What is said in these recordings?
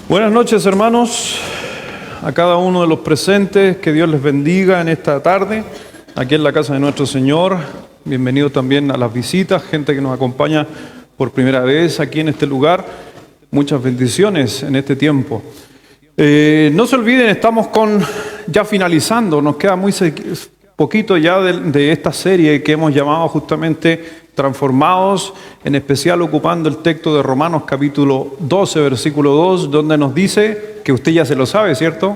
Buenas noches, hermanos, a cada uno de los presentes, que Dios les bendiga en esta tarde, aquí en la casa de nuestro Señor. Bienvenidos también a las visitas, gente que nos acompaña por primera vez aquí en este lugar. Muchas bendiciones en este tiempo. No se olviden, estamos ya finalizando, nos queda muy poquito ya de esta serie que hemos llamado justamente Transformados, en especial ocupando el texto de Romanos capítulo 12, versículo 2, donde nos dice, que usted ya se lo sabe, ¿cierto?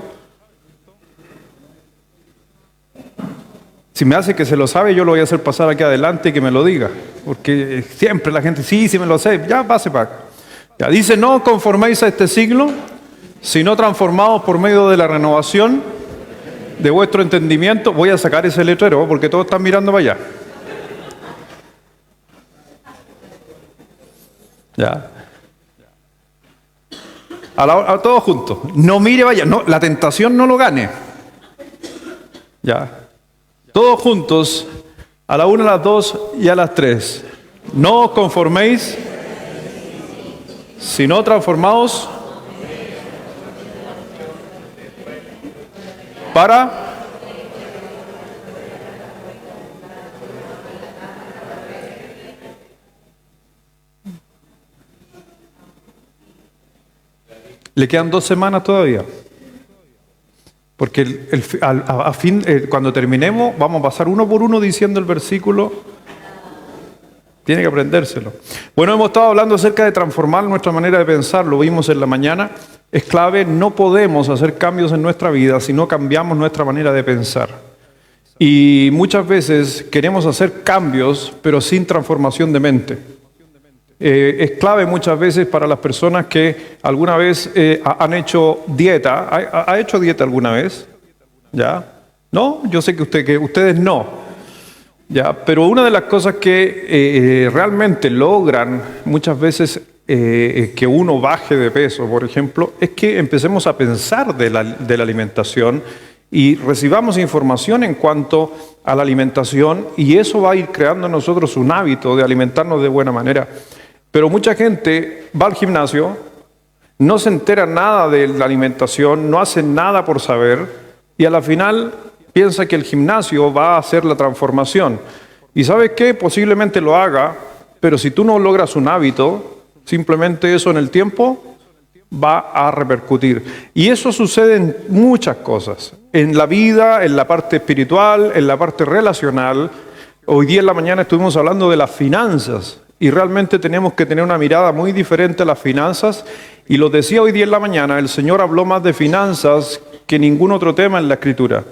Si me hace que se lo sabe, yo lo voy a hacer pasar aquí adelante y que me lo diga, porque siempre la gente, sí me lo sé, ya pase para acá. Ya dice, no conforméis a este siglo, sino transformados por medio de la renovación de vuestro entendimiento. Voy a sacar ese letrero porque todos están mirando para allá. Ya. A todos juntos. No mire, vaya, no, la tentación no lo gane. Ya. Todos juntos, a la 1, a las 2 y a las 3. No os conforméis, sino transformaos para le quedan 2 semanas todavía, porque cuando terminemos vamos a pasar uno por uno diciendo el versículo. Tiene que aprendérselo. Bueno, hemos estado hablando acerca de transformar nuestra manera de pensar, lo vimos en la mañana. Es clave, no podemos hacer cambios en nuestra vida si no cambiamos nuestra manera de pensar. Y muchas veces queremos hacer cambios, pero sin transformación de mente. Es clave muchas veces para las personas que alguna vez han hecho dieta. ¿Ha hecho dieta alguna vez? ¿Ya? ¿No? Yo sé que ustedes no. ¿Ya? Pero una de las cosas que realmente logran muchas veces que uno baje de peso, por ejemplo, es que empecemos a pensar de la alimentación y recibamos información en cuanto a la alimentación, y eso va a ir creando en nosotros un hábito de alimentarnos de buena manera. Pero mucha gente va al gimnasio, no se entera nada de la alimentación, no hace nada por saber, y a la final piensa que el gimnasio va a hacer la transformación. ¿Y sabes qué? Posiblemente lo haga, pero si tú no logras un hábito, simplemente eso en el tiempo va a repercutir. Y eso sucede en muchas cosas. En la vida, en la parte espiritual, en la parte relacional. Hoy día en la mañana estuvimos hablando de las finanzas. Y realmente tenemos que tener una mirada muy diferente a las finanzas. Y lo decía hoy día en la mañana, el Señor habló más de finanzas que ningún otro tema en la Escritura.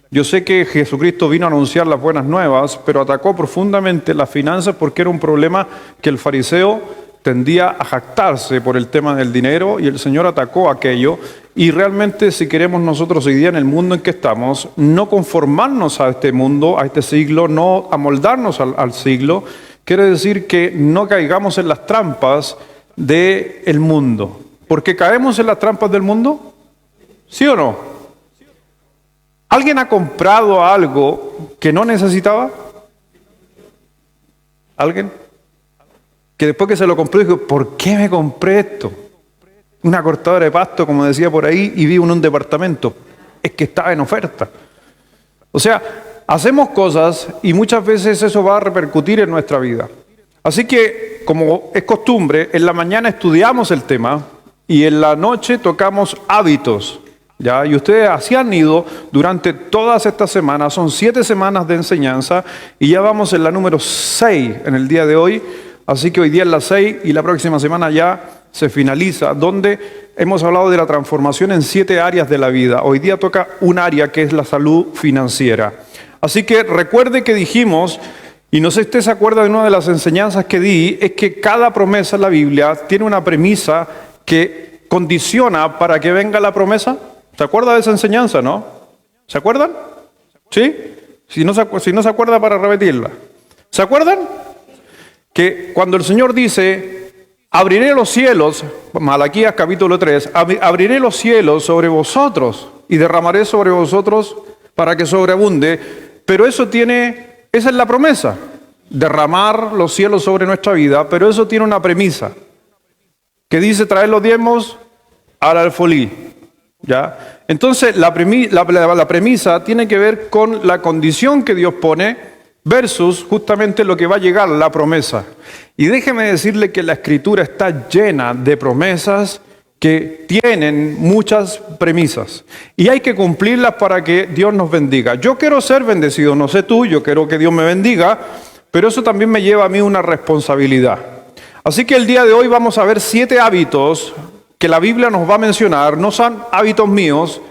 Yo sé que Jesucristo vino a anunciar las buenas nuevas, pero atacó profundamente las finanzas porque era un problema que el fariseo tendía a jactarse por el tema del dinero, y el Señor atacó aquello. Y realmente, si queremos nosotros hoy día en el mundo en que estamos, no conformarnos a este mundo, a este siglo, no amoldarnos al siglo, quiere decir que no caigamos en las trampas del mundo. ¿Porque caemos en las trampas del mundo? ¿Sí o no? ¿Alguien ha comprado algo que no necesitaba? ¿Alguien? Que después que se lo compró dijo, ¿por qué me compré esto? Una cortadora de pasto, como decía por ahí, y vivo en un departamento. Es que estaba en oferta. O sea, hacemos cosas y muchas veces eso va a repercutir en nuestra vida. Así que, como es costumbre, en la mañana estudiamos el tema y en la noche tocamos hábitos. ¿Ya? Y ustedes así han ido durante todas estas semanas. Son 7 semanas de enseñanza y ya vamos en la número 6 en el día de hoy. Así que hoy día es la 6 y la próxima semana ya se finaliza, donde hemos hablado de la transformación en 7 áreas de la vida. Hoy día toca un área que es la salud financiera. Así que recuerde que dijimos, y no sé si usted se acuerda de una de las enseñanzas que di, es que cada promesa en la Biblia tiene una premisa que condiciona para que venga la promesa. ¿Se acuerda de esa enseñanza, no? ¿Se acuerdan? ¿Sí? Si no se acuerda, para repetirla. ¿Se acuerdan? Que cuando el Señor dice, abriré los cielos, Malaquías capítulo 3, abriré los cielos sobre vosotros y derramaré sobre vosotros para que sobreabunde, pero esa es la promesa, derramar los cielos sobre nuestra vida, pero eso tiene una premisa, que dice traer los diezmos al alfolí. ¿Ya? Entonces la premisa tiene que ver con la condición que Dios pone versus justamente lo que va a llegar, la promesa. Y déjeme decirle que la Escritura está llena de promesas que tienen muchas premisas. Y hay que cumplirlas para que Dios nos bendiga. Yo quiero ser bendecido, no sé tú, yo quiero que Dios me bendiga, pero eso también me lleva a mí una responsabilidad. Así que el día de hoy vamos a ver 7 hábitos que la Biblia nos va a mencionar. No son hábitos míos,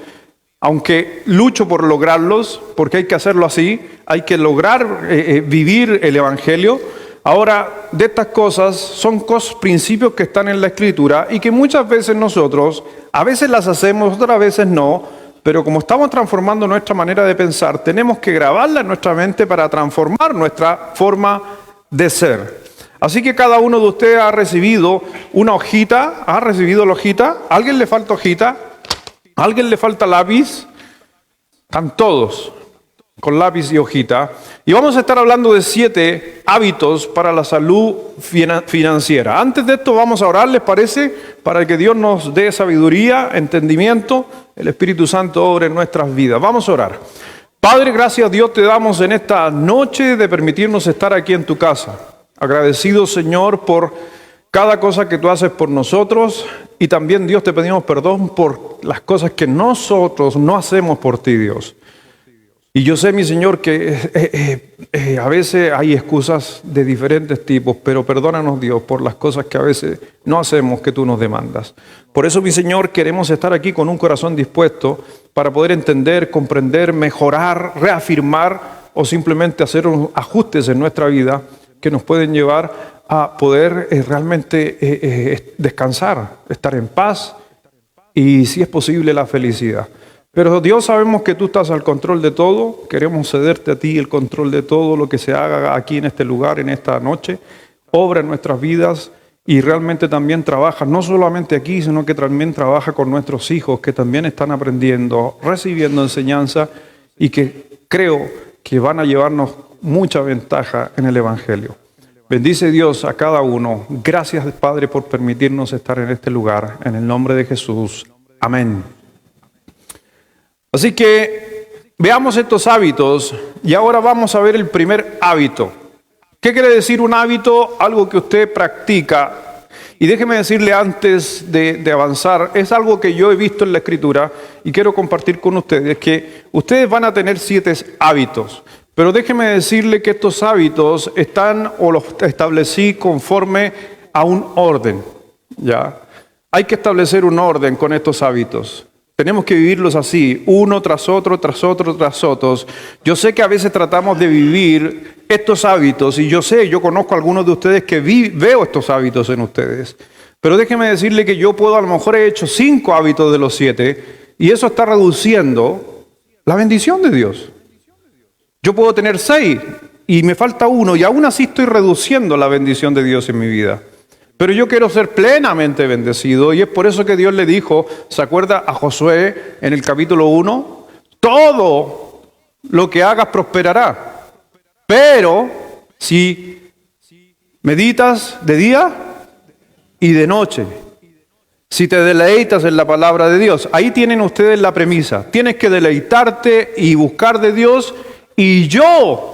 aunque lucho por lograrlos, porque hay que hacerlo así, hay que lograr vivir el Evangelio. Ahora, de estas cosas son principios que están en la Escritura y que muchas veces nosotros, a veces las hacemos, otras veces no, pero como estamos transformando nuestra manera de pensar, tenemos que grabarla en nuestra mente para transformar nuestra forma de ser. Así que cada uno de ustedes ha recibido una hojita. ¿Ha recibido la hojita? ¿A alguien le falta hojita? ¿A alguien le falta lápiz? Están todos con lápiz y hojita. Y vamos a estar hablando de 7 hábitos para la salud financiera. Antes de esto vamos a orar, ¿les parece? Para que Dios nos dé sabiduría, entendimiento, el Espíritu Santo obre en nuestras vidas. Vamos a orar. Padre, gracias Dios te damos en esta noche de permitirnos estar aquí en tu casa. Agradecido, Señor, por cada cosa que tú haces por nosotros, y también, Dios, te pedimos perdón por las cosas que nosotros no hacemos por ti, Dios. Y yo sé, mi Señor, que a veces hay excusas de diferentes tipos, pero perdónanos, Dios, por las cosas que a veces no hacemos que tú nos demandas. Por eso, mi Señor, queremos estar aquí con un corazón dispuesto para poder entender, comprender, mejorar, reafirmar o simplemente hacer ajustes en nuestra vida que nos pueden llevar a poder realmente descansar, estar en paz y, si es posible, la felicidad. Pero Dios, sabemos que tú estás al control de todo. Queremos cederte a ti el control de todo lo que se haga aquí en este lugar, en esta noche. Obra en nuestras vidas y realmente también trabaja, no solamente aquí, sino que también trabaja con nuestros hijos que también están aprendiendo, recibiendo enseñanza y que creo que van a llevarnos mucha ventaja en el Evangelio. Bendice Dios a cada uno. Gracias, Padre, por permitirnos estar en este lugar. En el nombre de Jesús. Amén. Así que veamos estos hábitos y ahora vamos a ver el primer hábito. ¿Qué quiere decir un hábito? Algo que usted practica. Y déjeme decirle antes de avanzar, es algo que yo he visto en la Escritura y quiero compartir con ustedes, que ustedes van a tener 7 hábitos. Pero déjeme decirle que estos hábitos están o los establecí conforme a un orden. ¿Ya? Hay que establecer un orden con estos hábitos. Tenemos que vivirlos así, uno tras otro, tras otro, tras otros. Yo sé que a veces tratamos de vivir estos hábitos y yo conozco a algunos de ustedes que veo estos hábitos en ustedes. Pero déjeme decirle que yo a lo mejor he hecho 5 hábitos de los 7 y eso está reduciendo la bendición de Dios. Yo puedo tener 6 y me falta 1 y aún así estoy reduciendo la bendición de Dios en mi vida. Pero yo quiero ser plenamente bendecido y es por eso que Dios le dijo, ¿se acuerda a Josué en el capítulo 1? Todo lo que hagas prosperará, pero si meditas de día y de noche, si te deleitas en la palabra de Dios, ahí tienen ustedes la premisa. Tienes que deleitarte y buscar de Dios y yo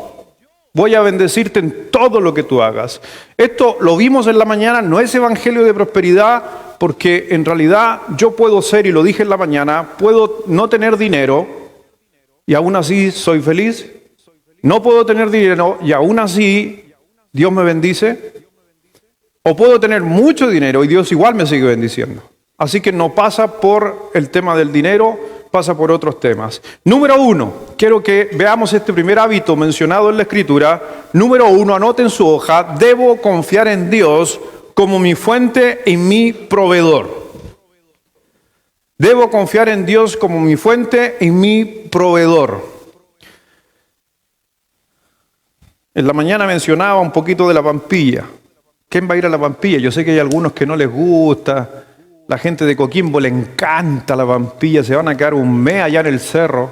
voy a bendecirte en todo lo que tú hagas. Esto lo vimos en la mañana, no es evangelio de prosperidad, porque en realidad yo puedo ser, y lo dije en la mañana, puedo no tener dinero y aún así soy feliz. No puedo tener dinero y aún así Dios me bendice. O puedo tener mucho dinero y Dios igual me sigue bendiciendo. Así que no pasa por el tema del dinero, pasa por otros temas. Número 1, quiero que veamos este primer hábito mencionado en la Escritura. Número 1, anoten su hoja, debo confiar en Dios como mi fuente y mi proveedor. Debo confiar en Dios como mi fuente y mi proveedor. En la mañana mencionaba un poquito de la Pampilla. ¿Quién va a ir a la Pampilla? Yo sé que hay algunos que no les gusta. La gente de Coquimbo le encanta la Pampilla. Se van a quedar un mes allá en el cerro,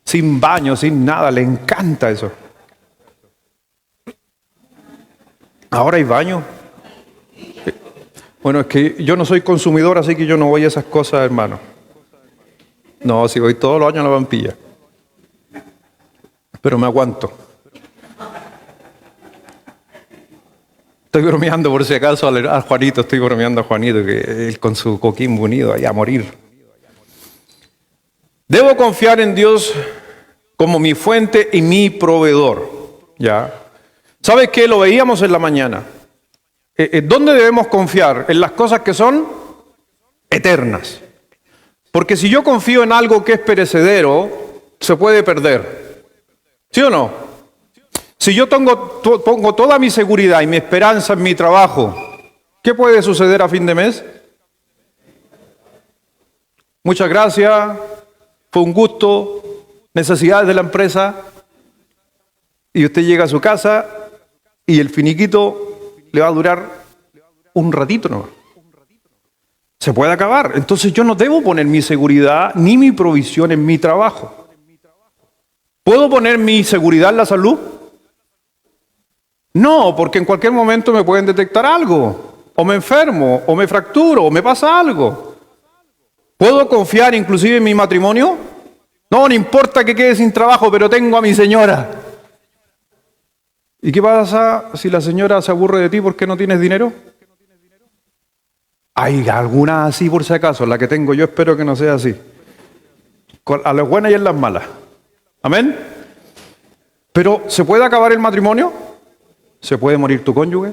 sin baño, sin nada. Le encanta eso. Ahora hay baño. Bueno, es que yo no soy consumidor, así que yo no voy a esas cosas, hermano. No, si voy todos los años a la Pampilla. Pero me aguanto. Estoy bromeando por si acaso a Juanito, estoy bromeando a Juanito, que él con su Coquimbo Unido ahí a morir. Debo confiar en Dios como mi fuente y mi proveedor. ¿Ya? ¿Sabes qué? Lo veíamos en la mañana. ¿Dónde debemos confiar? En las cosas que son eternas. Porque si yo confío en algo que es perecedero, se puede perder. ¿Sí o no? Si yo pongo toda mi seguridad y mi esperanza en mi trabajo, ¿qué puede suceder a fin de mes? Muchas gracias, fue un gusto, necesidades de la empresa, y usted llega a su casa y el finiquito le va a durar un ratito nomás. Se puede acabar. Entonces yo no debo poner mi seguridad ni mi provisión en mi trabajo. ¿Puedo poner mi seguridad en la salud? No, porque en cualquier momento me pueden detectar algo, o me enfermo, o me fracturo, o me pasa algo. ¿Puedo confiar inclusive en mi matrimonio? No importa que quede sin trabajo, pero tengo a mi señora. ¿Y qué pasa si la señora se aburre de ti porque no tienes dinero? Hay alguna así por si acaso, la que tengo yo espero que no sea así. A las buenas y en las malas. ¿Amén? Pero ¿se puede acabar el matrimonio? ¿Se puede morir tu cónyuge?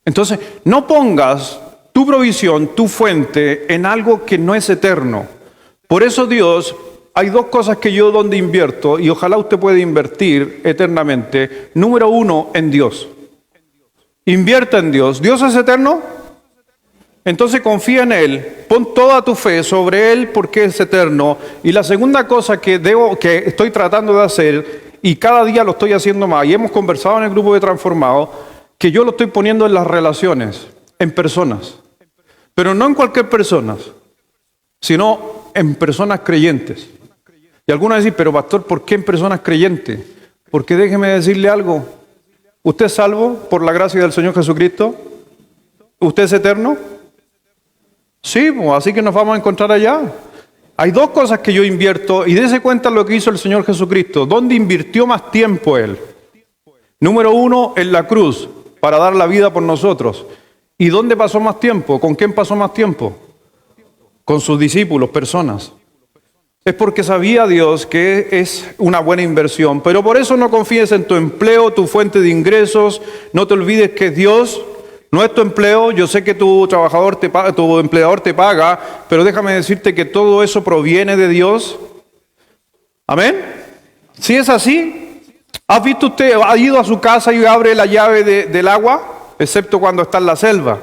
Entonces, no pongas tu provisión, tu fuente, en algo que no es eterno. Por eso Dios, hay dos cosas que yo donde invierto, y ojalá usted pueda invertir eternamente. Número uno, en Dios. Invierta en Dios. ¿Dios es eterno? Entonces confía en Él, pon toda tu fe sobre Él porque es eterno. Y la segunda cosa que estoy tratando de hacer, y cada día lo estoy haciendo más, y hemos conversado en el grupo de Transformados, que yo lo estoy poniendo en las relaciones, en personas. Pero no en cualquier persona, sino en personas creyentes. Y algunos dicen, pero pastor, ¿por qué en personas creyentes? Porque déjeme decirle algo. ¿Usted es salvo por la gracia del Señor Jesucristo? ¿Usted es eterno? Sí, pues, así que nos vamos a encontrar allá. Hay dos cosas que yo invierto, y dése cuenta lo que hizo el Señor Jesucristo. ¿Dónde invirtió más tiempo Él? Número uno, en la cruz, para dar la vida por nosotros. ¿Y dónde pasó más tiempo? ¿Con quién pasó más tiempo? Con sus discípulos, personas. Es porque sabía Dios que es una buena inversión. Pero por eso no confíes en tu empleo, tu fuente de ingresos. No te olvides que Dios no es tu empleo. Yo sé que tu empleador te paga, pero déjame decirte que todo eso proviene de Dios. ¿Amén? Si es así, ¿has visto usted, ha ido a su casa y abre la llave del agua? Excepto cuando está en la selva.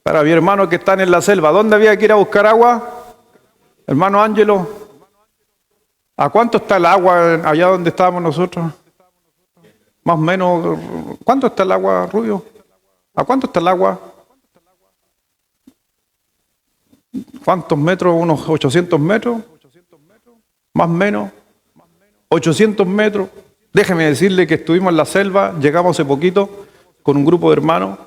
Para mi hermano que están en la selva, ¿dónde había que ir a buscar agua? Hermano Ángelo, ¿a cuánto está el agua allá donde estábamos nosotros? Más o menos, ¿cuánto está el agua, Rubio? ¿A cuánto está el agua? ¿Cuántos metros? ¿Unos 800 metros? Más o menos. 800 metros. Déjeme decirle que estuvimos en la selva, llegamos hace poquito con un grupo de hermanos.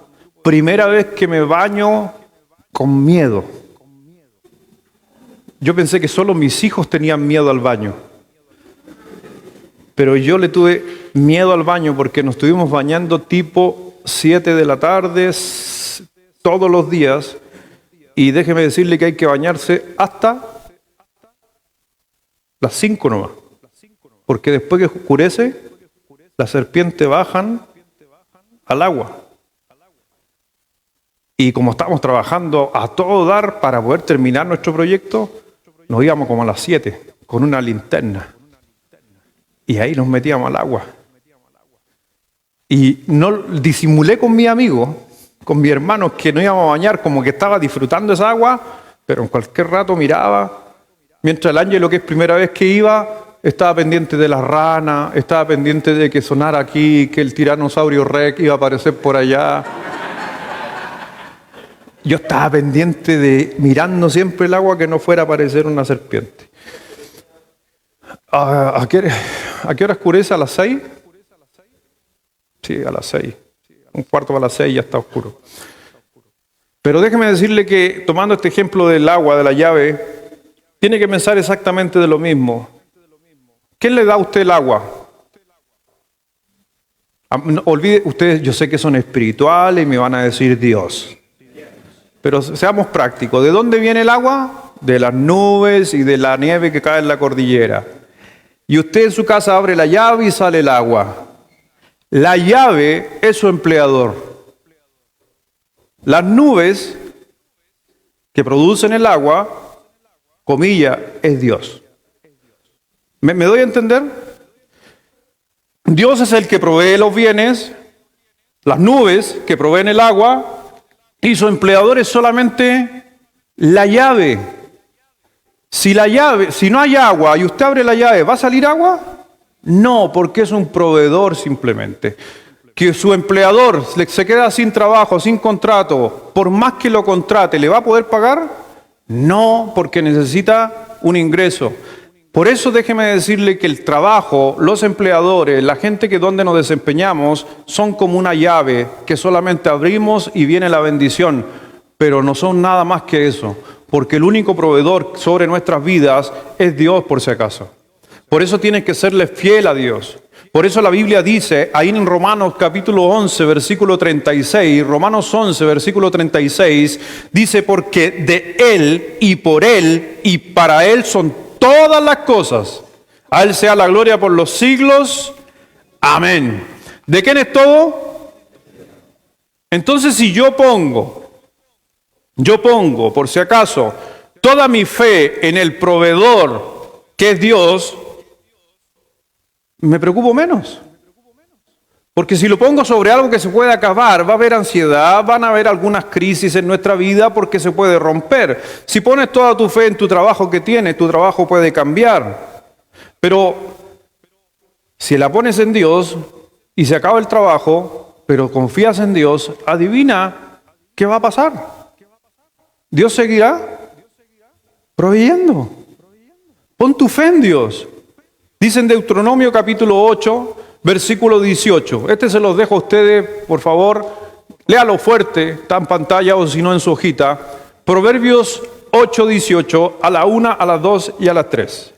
Primera vez que me baño con miedo. Yo pensé que solo mis hijos tenían miedo al baño. Pero yo le tuve miedo al baño porque nos estuvimos bañando tipo 7 de la tarde todos los días. Y déjeme decirle que hay que bañarse hasta las 5 nomás. Porque después que oscurece, las serpientes bajan al agua. Y como estábamos trabajando a todo dar para poder terminar nuestro proyecto, nos íbamos como a las 7 con una linterna. Y ahí nos metíamos al agua. Y no disimulé con mi amigo, con mi hermano, que no íbamos a bañar, como que estaba disfrutando esa agua, pero en cualquier rato miraba. Mientras el Ángelo, que es primera vez que iba, estaba pendiente de las ranas, estaba pendiente de que sonara aquí, que el tiranosaurio Rex iba a aparecer por allá. Yo estaba pendiente de, mirando siempre el agua, que no fuera a aparecer una serpiente. ¿A qué hora oscurece? ¿A las 6? Sí, a las 6. Un cuarto para las 6 ya está oscuro. Pero déjeme decirle que tomando este ejemplo del agua, de la llave, tiene que pensar exactamente de lo mismo. ¿Quién le da a usted el agua? No, olvide, ustedes yo sé que son espirituales y me van a decir Dios. Pero seamos prácticos. ¿De dónde viene el agua? De las nubes y de la nieve que cae en la cordillera. Y usted en su casa abre la llave y sale el agua. La llave es su empleador. Las nubes que producen el agua, comilla, es Dios. ¿Me doy a entender? Dios es el que provee los bienes, las nubes que proveen el agua, y su empleador es solamente la llave. Si no hay agua y usted abre la llave, ¿va a salir agua? No, porque es un proveedor simplemente. Que su empleador se queda sin trabajo, sin contrato, por más que lo contrate, ¿le va a poder pagar? No, porque necesita un ingreso. Por eso déjeme decirle que el trabajo, los empleadores, la gente que donde nos desempeñamos, son como una llave que solamente abrimos y viene la bendición, pero no son nada más que eso, porque el único proveedor sobre nuestras vidas es Dios, por si acaso. Por eso tienes que serle fiel a Dios. Por eso la Biblia dice, ahí en Romanos capítulo 11, versículo 36, Romanos 11, versículo 36, dice, porque de Él y por Él y para Él son todas las cosas. A Él sea la gloria por los siglos. Amén. ¿De quién es todo? Entonces, si yo pongo, por si acaso, toda mi fe en el proveedor que es Dios, me preocupo menos. Porque si lo pongo sobre algo que se puede acabar, va a haber ansiedad, van a haber algunas crisis en nuestra vida porque se puede romper. Si pones toda tu fe en tu trabajo que tienes, tu trabajo puede cambiar. Pero si la pones en Dios y se acaba el trabajo, pero confías en Dios, adivina qué va a pasar. Dios seguirá proveyendo. Pon tu fe en Dios. Dice en Deuteronomio capítulo 8, versículo 18. Este se los dejo a ustedes, por favor. Léalo fuerte, está en pantalla o si no en su hojita. Proverbios 8, 18, a la 1, a las 2 y a las 3.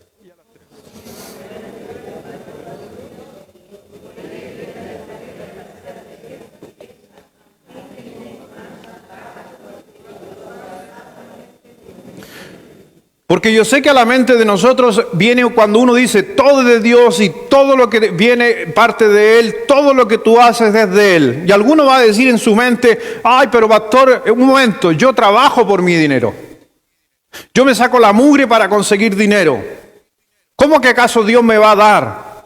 Porque yo sé que a la mente de nosotros viene cuando uno dice todo es de Dios y todo lo que viene parte de Él, todo lo que tú haces es de Él. Y alguno va a decir en su mente, ay, pero pastor, un momento, yo trabajo por mi dinero. Yo me saco la mugre para conseguir dinero. ¿Cómo que acaso Dios me va a dar?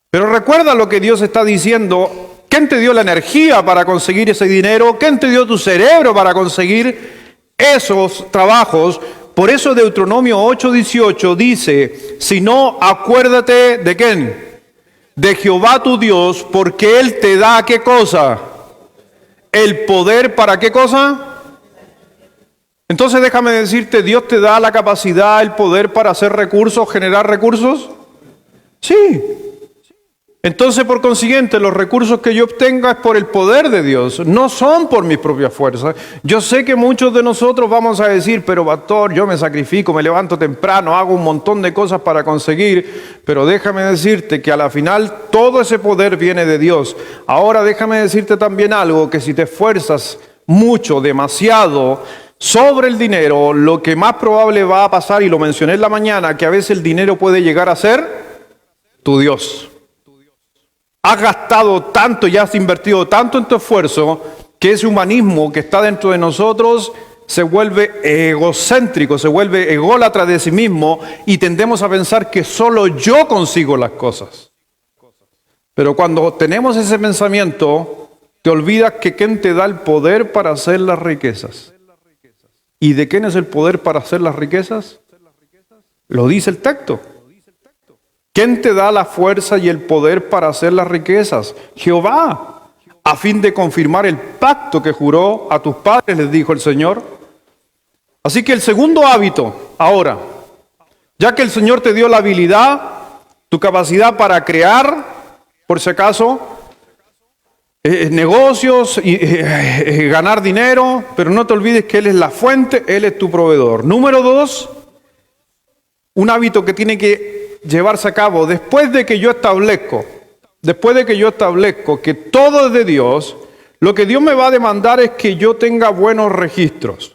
Pero recuerda lo que Dios está diciendo. ¿Quién te dio la energía para conseguir ese dinero? ¿Quién te dio tu cerebro para conseguir esos trabajos? Por eso Deuteronomio 8:18 dice, si no, acuérdate de quién, de Jehová tu Dios, porque Él te da ¿qué cosa? El poder para ¿qué cosa? Entonces déjame decirte, Dios te da la capacidad, el poder para hacer recursos, generar recursos. Sí. Entonces, por consiguiente, los recursos que yo obtenga es por el poder de Dios, no son por mis propias fuerzas. Yo sé que muchos de nosotros vamos a decir, pero pastor, yo me sacrifico, me levanto temprano, hago un montón de cosas para conseguir, pero déjame decirte que a la final todo ese poder viene de Dios. Ahora déjame decirte también algo, que si te esfuerzas mucho, demasiado, sobre el dinero, lo que más probable va a pasar, y lo mencioné en la mañana, que a veces el dinero puede llegar a ser tu Dios. Has gastado tanto y has invertido tanto en tu esfuerzo que ese humanismo que está dentro de nosotros se vuelve egocéntrico, se vuelve ególatra de sí mismo y tendemos a pensar que solo yo consigo las cosas. Pero cuando tenemos ese pensamiento, te olvidas que ¿quién te da el poder para hacer las riquezas? ¿Y de quién es el poder para hacer las riquezas? Lo dice el texto. ¿Quién te da la fuerza y el poder para hacer las riquezas? Jehová, a fin de confirmar el pacto que juró a tus padres, les dijo el Señor. Así que el segundo hábito, ahora, ya que el Señor te dio la habilidad, tu capacidad para crear, por si acaso, negocios y ganar dinero, pero no te olvides que Él es la fuente, Él es tu proveedor. Número 2, un hábito que tiene que llevarse a cabo después de que yo establezco que todo es de Dios. Lo que Dios me va a demandar es que yo tenga buenos registros.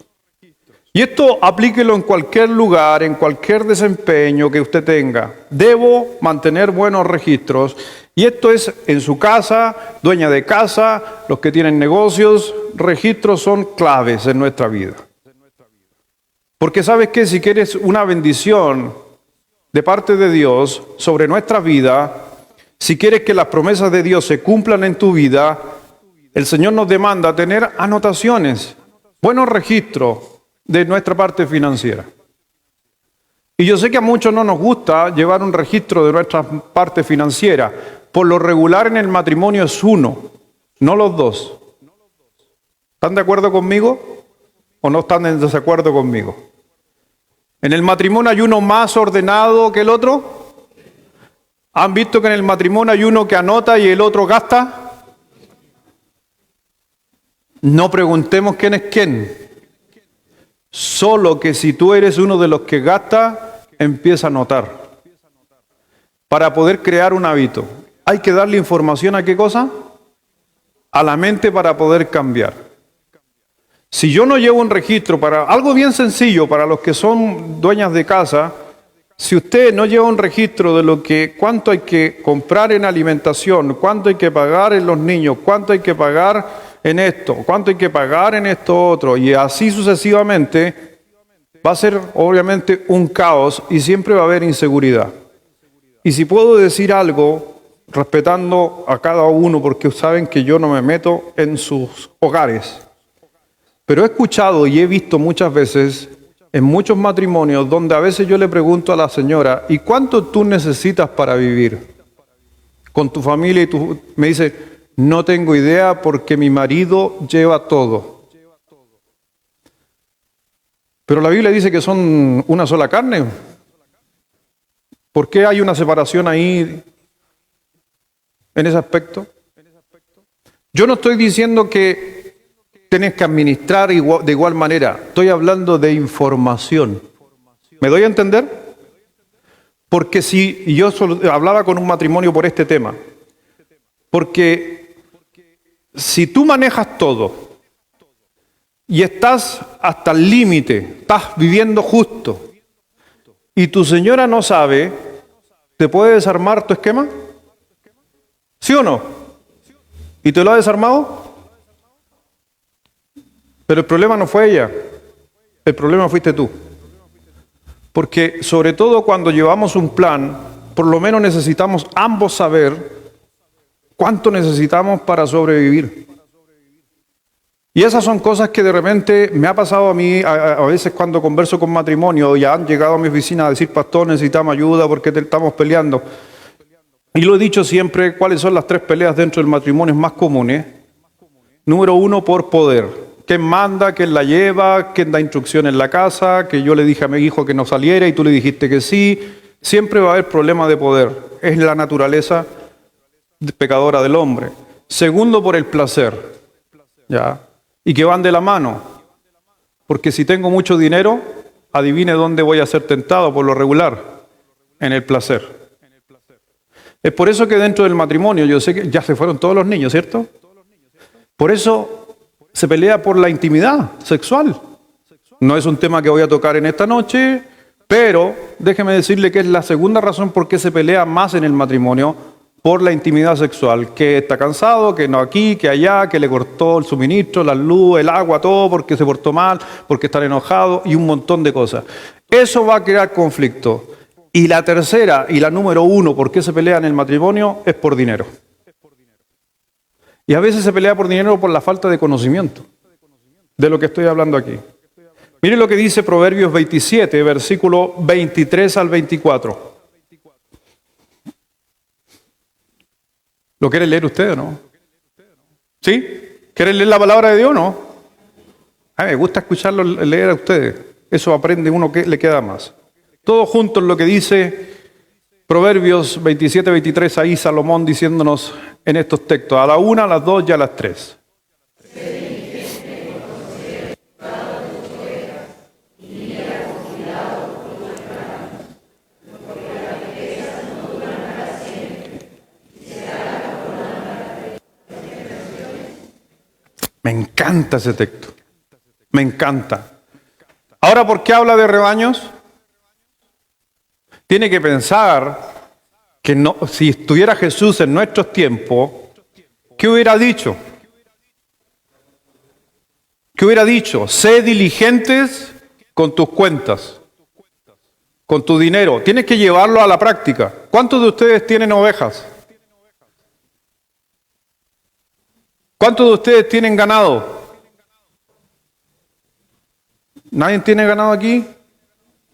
Y esto aplíquelo en cualquier lugar, en cualquier desempeño que usted tenga. Debo mantener buenos registros. Y esto es en su casa, dueña de casa, los que tienen negocios. Registros son claves en nuestra vida. Porque ¿sabes qué? Si quieres una bendición de parte de Dios sobre nuestra vida, si quieres que las promesas de Dios se cumplan en tu vida, el Señor nos demanda tener anotaciones, buenos registros de nuestra parte financiera. Y yo sé que a muchos no nos gusta llevar un registro de nuestra parte financiera. Por lo regular en el matrimonio es uno, no los dos. ¿Están de acuerdo conmigo o no están en desacuerdo conmigo? ¿En el matrimonio hay uno más ordenado que el otro? ¿Han visto que en el matrimonio hay uno que anota y el otro gasta? No preguntemos quién es quién. Solo que si tú eres uno de los que gasta, empieza a anotar. Para poder crear un hábito, hay que darle información a ¿qué cosa? A la mente para poder cambiar. Si yo no llevo un registro para algo bien sencillo para los que son dueñas de casa, si usted no lleva un registro de cuánto hay que comprar en alimentación, cuánto hay que pagar en los niños, cuánto hay que pagar en esto, cuánto hay que pagar en esto otro, y así sucesivamente, va a ser obviamente un caos y siempre va a haber inseguridad. Y si puedo decir algo, respetando a cada uno, porque saben que yo no me meto en sus hogares, pero he escuchado y he visto muchas veces en muchos matrimonios donde a veces yo le pregunto a la señora, ¿y cuánto tú necesitas para vivir con tu familia? Y tú me dice, no tengo idea porque mi marido lleva todo. Pero la Biblia dice que son una sola carne. ¿Por qué hay una separación ahí en ese aspecto? Yo no estoy diciendo que tenés que administrar de igual manera. Estoy hablando de información. ¿Me doy a entender? Porque y yo hablaba con un matrimonio por este tema. Porque si tú manejas todo y estás hasta el límite, estás viviendo justo, y tu señora no sabe, ¿te puede desarmar tu esquema? ¿Sí o no? ¿Y te lo ha desarmado? Pero el problema no fue ella, el problema fuiste tú. Porque sobre todo cuando llevamos un plan, por lo menos necesitamos ambos saber cuánto necesitamos para sobrevivir. Y esas son cosas que de repente me ha pasado a mí, a veces cuando converso con matrimonio, ya han llegado a mi oficina a decir, pastor, necesitamos ayuda porque estamos peleando. Y lo he dicho siempre, ¿cuáles son las 3 peleas dentro del matrimonio más comunes? Número 1, por poder. ¿Quién manda? ¿Quién la lleva? ¿Quién da instrucción en la casa? Que yo le dije a mi hijo que no saliera y tú le dijiste que sí. Siempre va a haber problema de poder. Es la naturaleza pecadora del hombre. Segundo, por el placer. ¿Ya? Y que van de la mano. Porque si tengo mucho dinero, adivine dónde voy a ser tentado por lo regular. En el placer. Es por eso que dentro del matrimonio, yo sé que ya se fueron todos los niños, ¿cierto? Por eso se pelea por la intimidad sexual. No es un tema que voy a tocar en esta noche, pero déjeme decirle que es la segunda razón por qué se pelea más en el matrimonio, por la intimidad sexual. Que está cansado, que no aquí, que allá, que le cortó el suministro, la luz, el agua, todo, porque se portó mal, porque están enojados y un montón de cosas. Eso va a crear conflicto. Y la tercera y la número 1, ¿por qué se pelea en el matrimonio? Es por dinero. Y a veces se pelea por dinero por la falta de conocimiento de lo que estoy hablando aquí. Mire lo que dice Proverbios 27, versículo 23 al 24. ¿Lo quiere leer usted o no? ¿Sí? ¿Quiere leer la palabra de Dios o no? A mí me gusta escucharlo leer a ustedes. Eso aprende uno que le queda más. Todos juntos lo que dice Proverbios 27, 23, ahí Salomón diciéndonos en estos textos, a la 1, a las 2 y a las 3. Me encanta ese texto. Me encanta. Ahora, ¿por qué habla de rebaños? Tiene que pensar que no, si estuviera Jesús en nuestros tiempos, ¿qué hubiera dicho? ¿Qué hubiera dicho? Sé diligentes con tus cuentas, con tu dinero. Tienes que llevarlo a la práctica. ¿Cuántos de ustedes tienen ovejas? ¿Cuántos de ustedes tienen ganado? ¿Nadie tiene ganado aquí?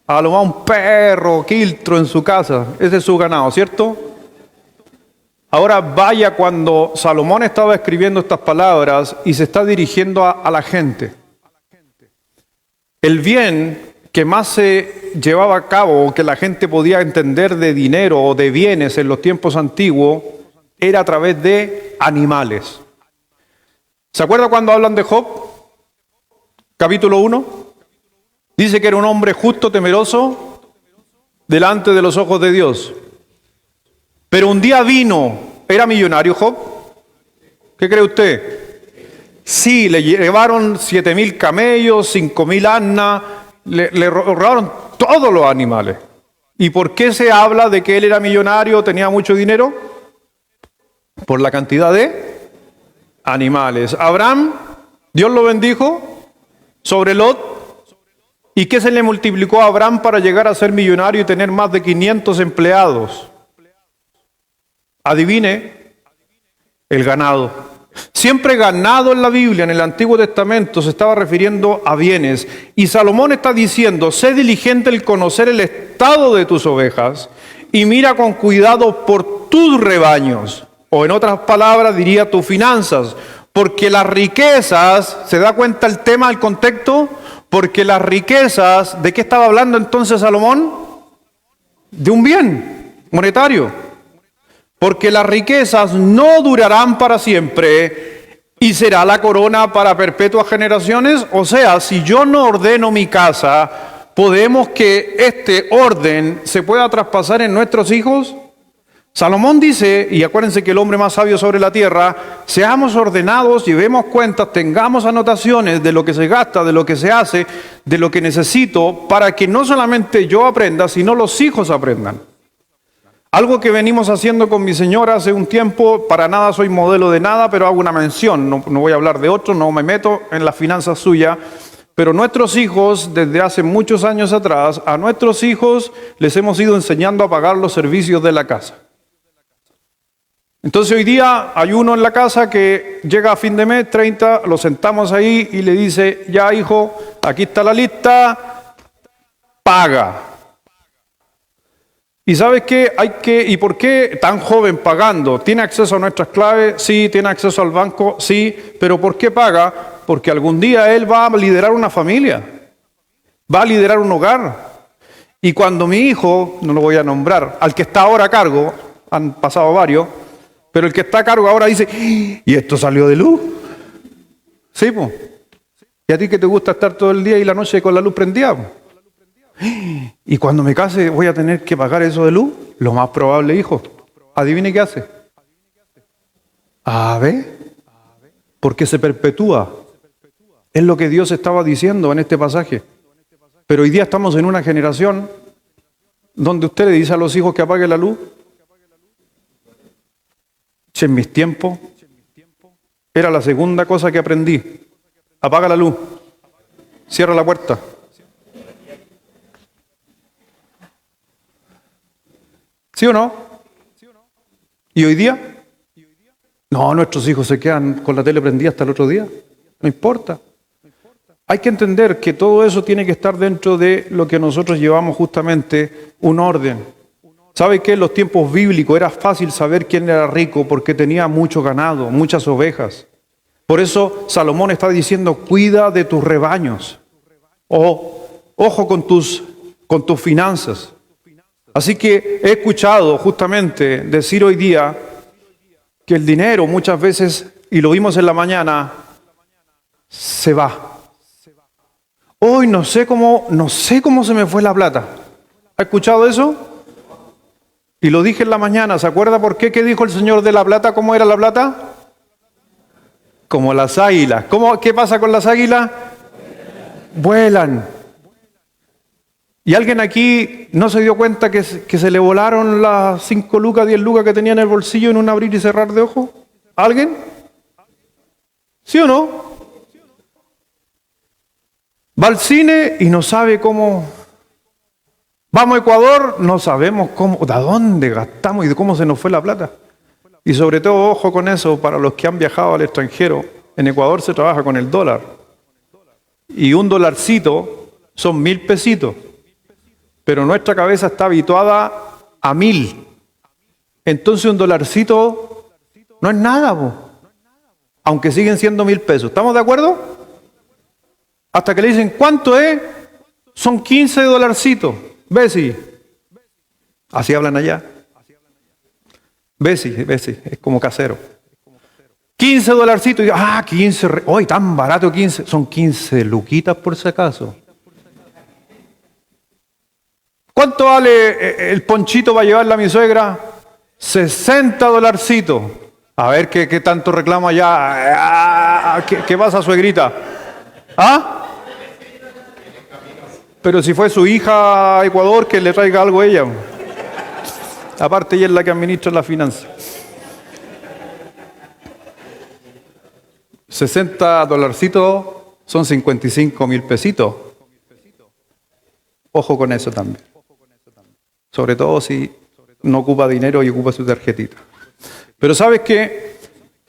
A lo más un perro, quiltro en su casa. Ese es su ganado, ¿cierto? Ahora vaya cuando Salomón estaba escribiendo estas palabras y se está dirigiendo a la gente. El bien que más se llevaba a cabo, o que la gente podía entender de dinero o de bienes en los tiempos antiguos, era a través de animales. ¿Se acuerda cuando hablan de Job? Capítulo 1. Dice que era un hombre justo, temeroso, delante de los ojos de Dios. Pero un día vino, ¿era millonario Job? ¿Qué cree usted? Sí, le llevaron 7,000 camellos, 5,000 asnas, le robaron todos los animales. ¿Y por qué se habla de que él era millonario, tenía mucho dinero? Por la cantidad de animales. Abraham, Dios lo bendijo sobre Lot. ¿Y qué se le multiplicó a Abraham para llegar a ser millonario y tener más de 500 empleados? Adivine, el ganado. Siempre ganado en la Biblia, en el Antiguo Testamento, se estaba refiriendo a bienes. Y Salomón está diciendo, sé diligente en conocer el estado de tus ovejas y mira con cuidado por tus rebaños. O en otras palabras diría tus finanzas. Porque las riquezas, ¿se da cuenta el tema, el contexto? Porque las riquezas, ¿de qué estaba hablando entonces Salomón? De un bien monetario. Porque las riquezas no durarán para siempre y será la corona para perpetuas generaciones. O sea, si yo no ordeno mi casa, ¿podemos que este orden se pueda traspasar en nuestros hijos? Salomón dice, y acuérdense que el hombre más sabio sobre la tierra, seamos ordenados, llevemos cuentas, tengamos anotaciones de lo que se gasta, de lo que se hace, de lo que necesito, para que no solamente yo aprenda, sino los hijos aprendan. Algo que venimos haciendo con mi señora hace un tiempo, para nada soy modelo de nada, pero hago una mención, no voy a hablar de otro, no me meto en las finanzas suyas, pero nuestros hijos, desde hace muchos años atrás, a nuestros hijos les hemos ido enseñando a pagar los servicios de la casa. Entonces hoy día hay uno en la casa que llega a fin de mes, 30, lo sentamos ahí y le dice, ya hijo, aquí está la lista, paga. ¿Y sabes qué? ¿Y por qué tan joven pagando? ¿Tiene acceso a nuestras claves? Sí. ¿Tiene acceso al banco? Sí. ¿Pero por qué paga? Porque algún día él va a liderar una familia, va a liderar un hogar. Y cuando mi hijo, no lo voy a nombrar, al que está ahora a cargo, han pasado varios, pero el que está a cargo ahora dice, ¿y esto salió de luz? Sí, pues. ¿Y a ti que te gusta estar todo el día y la noche con la luz prendida? Y cuando me case voy a tener que pagar eso de luz. Lo más probable, hijo. Adivine qué hace. A ver, porque se perpetúa. Es lo que Dios estaba diciendo en este pasaje. Pero hoy día estamos en una generación donde usted le dice a los hijos que apague la luz. En mis tiempos era la segunda cosa que aprendí. Apaga la luz, cierra la puerta. ¿Sí o no? ¿Y hoy día? No, nuestros hijos se quedan con la tele prendida hasta el otro día. No importa. Hay que entender que todo eso tiene que estar dentro de lo que nosotros llevamos justamente un orden. ¿Sabe qué? En los tiempos bíblicos era fácil saber quién era rico porque tenía mucho ganado, muchas ovejas. Por eso Salomón está diciendo, cuida de tus rebaños. Ojo con tus finanzas. Así que he escuchado justamente decir hoy día que el dinero muchas veces, y lo vimos en la mañana, se va. Hoy no sé cómo se me fue la plata. ¿Ha escuchado eso? Y lo dije en la mañana, ¿se acuerda por qué? ¿Qué dijo el Señor de la plata? ¿Cómo era la plata? Como las águilas. ¿Qué pasa con las águilas? Vuelan. ¿Y alguien aquí no se dio cuenta que se le volaron las 5 lucas, 10 lucas que tenía en el bolsillo en un abrir y cerrar de ojos? ¿Alguien? ¿Sí o no? Va al cine y no sabe cómo. Vamos a Ecuador, no sabemos cómo, de dónde gastamos y de cómo se nos fue la plata. Y sobre todo, ojo con eso, para los que han viajado al extranjero, en Ecuador se trabaja con el dólar. Y un dolarcito son 1.000 pesitos. Pero nuestra cabeza está habituada a 1.000. Entonces un dolarcito no es nada, po. Aunque siguen siendo 1.000 pesos. ¿Estamos de acuerdo? Hasta que le dicen, ¿cuánto es? Son 15 dolarcitos. Besi. Así hablan allá. Besi, es como casero. 15 dolarcitos. Y, 15. Hoy tan barato 15. Son 15 luquitas por si acaso. ¿Cuánto vale el ponchito para llevarle a mi suegra? 60 dolarcitos. A ver qué tanto reclama allá. ¿Qué pasa, suegrita? ¿Ah? Pero si fue su hija a Ecuador, que le traiga algo a ella. Aparte, ella es la que administra la finanza. 60 dolarcitos son 55.000 pesitos. Ojo con eso también. Sobre todo si no ocupa dinero y ocupa su tarjetita. Pero ¿sabes qué?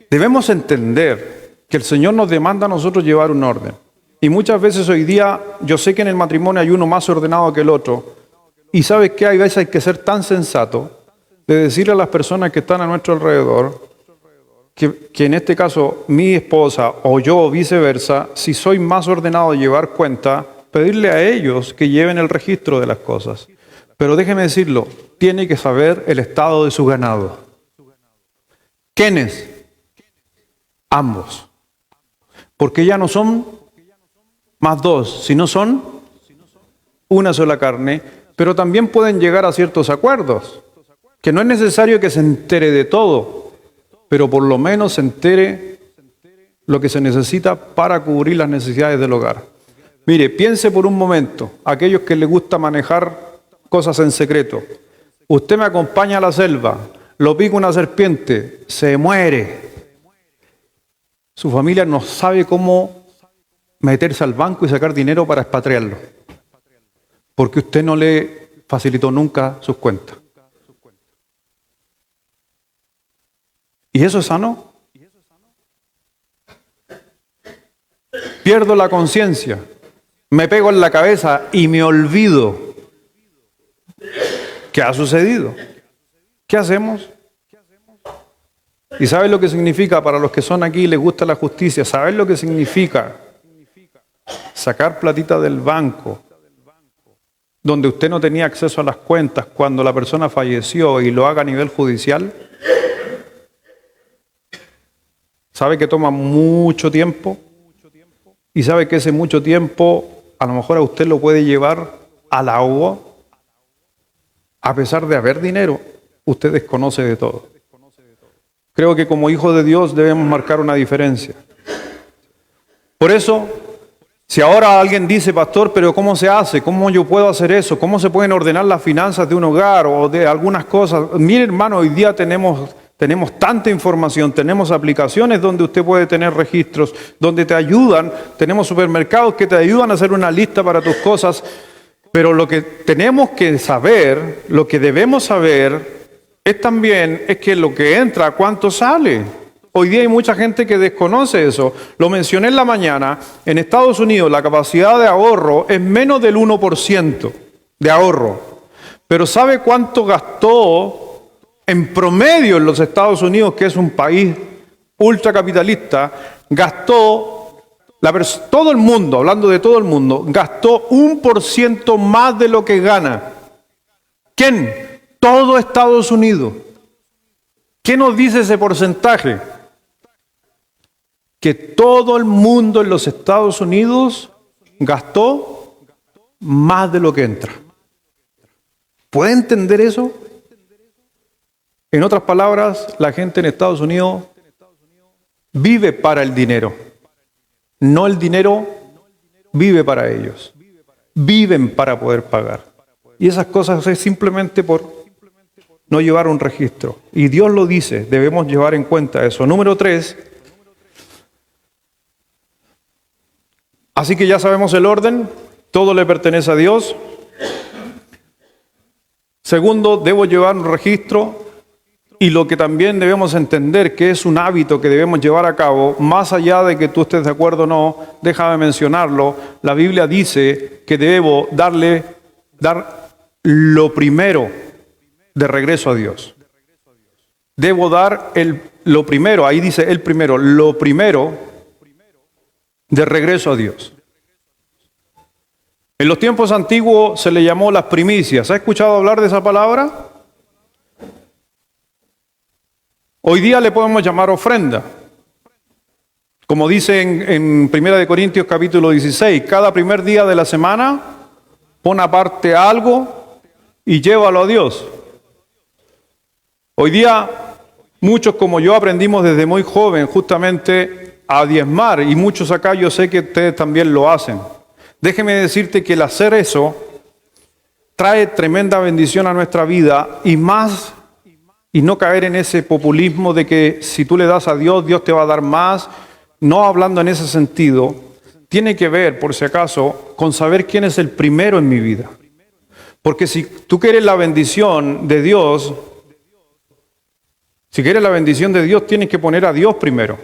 Debemos entender que el Señor nos demanda a nosotros llevar un orden. Y muchas veces hoy día, yo sé que en el matrimonio hay uno más ordenado que el otro. Y ¿sabes qué? Hay veces hay que ser tan sensato de decirle a las personas que están a nuestro alrededor, que en este caso mi esposa o yo o viceversa, si soy más ordenado de llevar cuenta, pedirle a ellos que lleven el registro de las cosas. Pero déjeme decirlo, tiene que saber el estado de su ganado. ¿Quiénes? Ambos. Porque ya no son más dos, sino son una sola carne, pero también pueden llegar a ciertos acuerdos, que no es necesario que se entere de todo, pero por lo menos se entere lo que se necesita para cubrir las necesidades del hogar. Mire, piense por un momento, aquellos que les gusta manejar cosas en secreto. Usted me acompaña a la selva, lo pica una serpiente, se muere. Su familia no sabe cómo meterse al banco y sacar dinero para expatriarlo, porque usted no le facilitó nunca sus cuentas. ¿Y eso es sano? Pierdo la conciencia, me pego en la cabeza y me olvido. ¿Qué ha sucedido? ¿Qué hacemos? ¿Y saben lo que significa para los que son aquí y les gusta la justicia? ¿Saben lo que significa sacar platita del banco donde usted no tenía acceso a las cuentas cuando la persona falleció y lo haga a nivel judicial? ¿Sabe que toma mucho tiempo? ¿Y sabe que ese mucho tiempo a lo mejor a usted lo puede llevar al agua? A pesar de haber dinero, usted desconoce de todo. Creo que como hijos de Dios debemos marcar una diferencia. Por eso, si ahora alguien dice, pastor, pero ¿cómo se hace? ¿Cómo yo puedo hacer eso? ¿Cómo se pueden ordenar las finanzas de un hogar o de algunas cosas? Mire, hermano, hoy día tenemos tanta información, tenemos aplicaciones donde usted puede tener registros, donde te ayudan, tenemos supermercados que te ayudan a hacer una lista para tus cosas, pero lo que tenemos que saber, lo que debemos saber, es también que lo que entra, ¿cuánto sale? Hoy día hay mucha gente que desconoce eso. Lo mencioné en la mañana, en Estados Unidos la capacidad de ahorro es menos del 1% de ahorro. Pero ¿sabe cuánto gastó en promedio en los Estados Unidos, que es un país ultracapitalista? Gastó, todo el mundo, hablando de todo el mundo, gastó 1% más de lo que gana. ¿Quién? Todo Estados Unidos. ¿Qué nos dice ese porcentaje? Que todo el mundo en los Estados Unidos gastó más de lo que entra. ¿Puede entender eso? En otras palabras, la gente en Estados Unidos vive para el dinero. No el dinero vive para ellos. Viven para poder pagar. Y esas cosas es simplemente por no llevar un registro. Y Dios lo dice, debemos llevar en cuenta eso. Número 3. Así que ya sabemos el orden, todo le pertenece a Dios. Segundo, debo llevar un registro. Y lo que también debemos entender que es un hábito que debemos llevar a cabo, más allá de que tú estés de acuerdo o no, déjame mencionarlo, la Biblia dice que debo dar lo primero de regreso a Dios. Debo dar lo primero, ahí dice el primero, lo primero de regreso a Dios. En los tiempos antiguos se le llamó las primicias. ¿Ha escuchado hablar de esa palabra? Hoy día le podemos llamar ofrenda. Como dice en 1 Corintios capítulo 16, cada primer día de la semana pon aparte algo y llévalo a Dios. Hoy día muchos como yo aprendimos desde muy joven justamente a diezmar y muchos acá yo sé que ustedes también lo hacen. Déjeme decirte que el hacer eso trae tremenda bendición a nuestra vida y no caer en ese populismo de que si tú le das a Dios, Dios te va a dar más. No hablando en ese sentido, tiene que ver, por si acaso, con saber quién es el primero en mi vida. Porque si tú quieres la bendición de Dios, tienes que poner a Dios primero.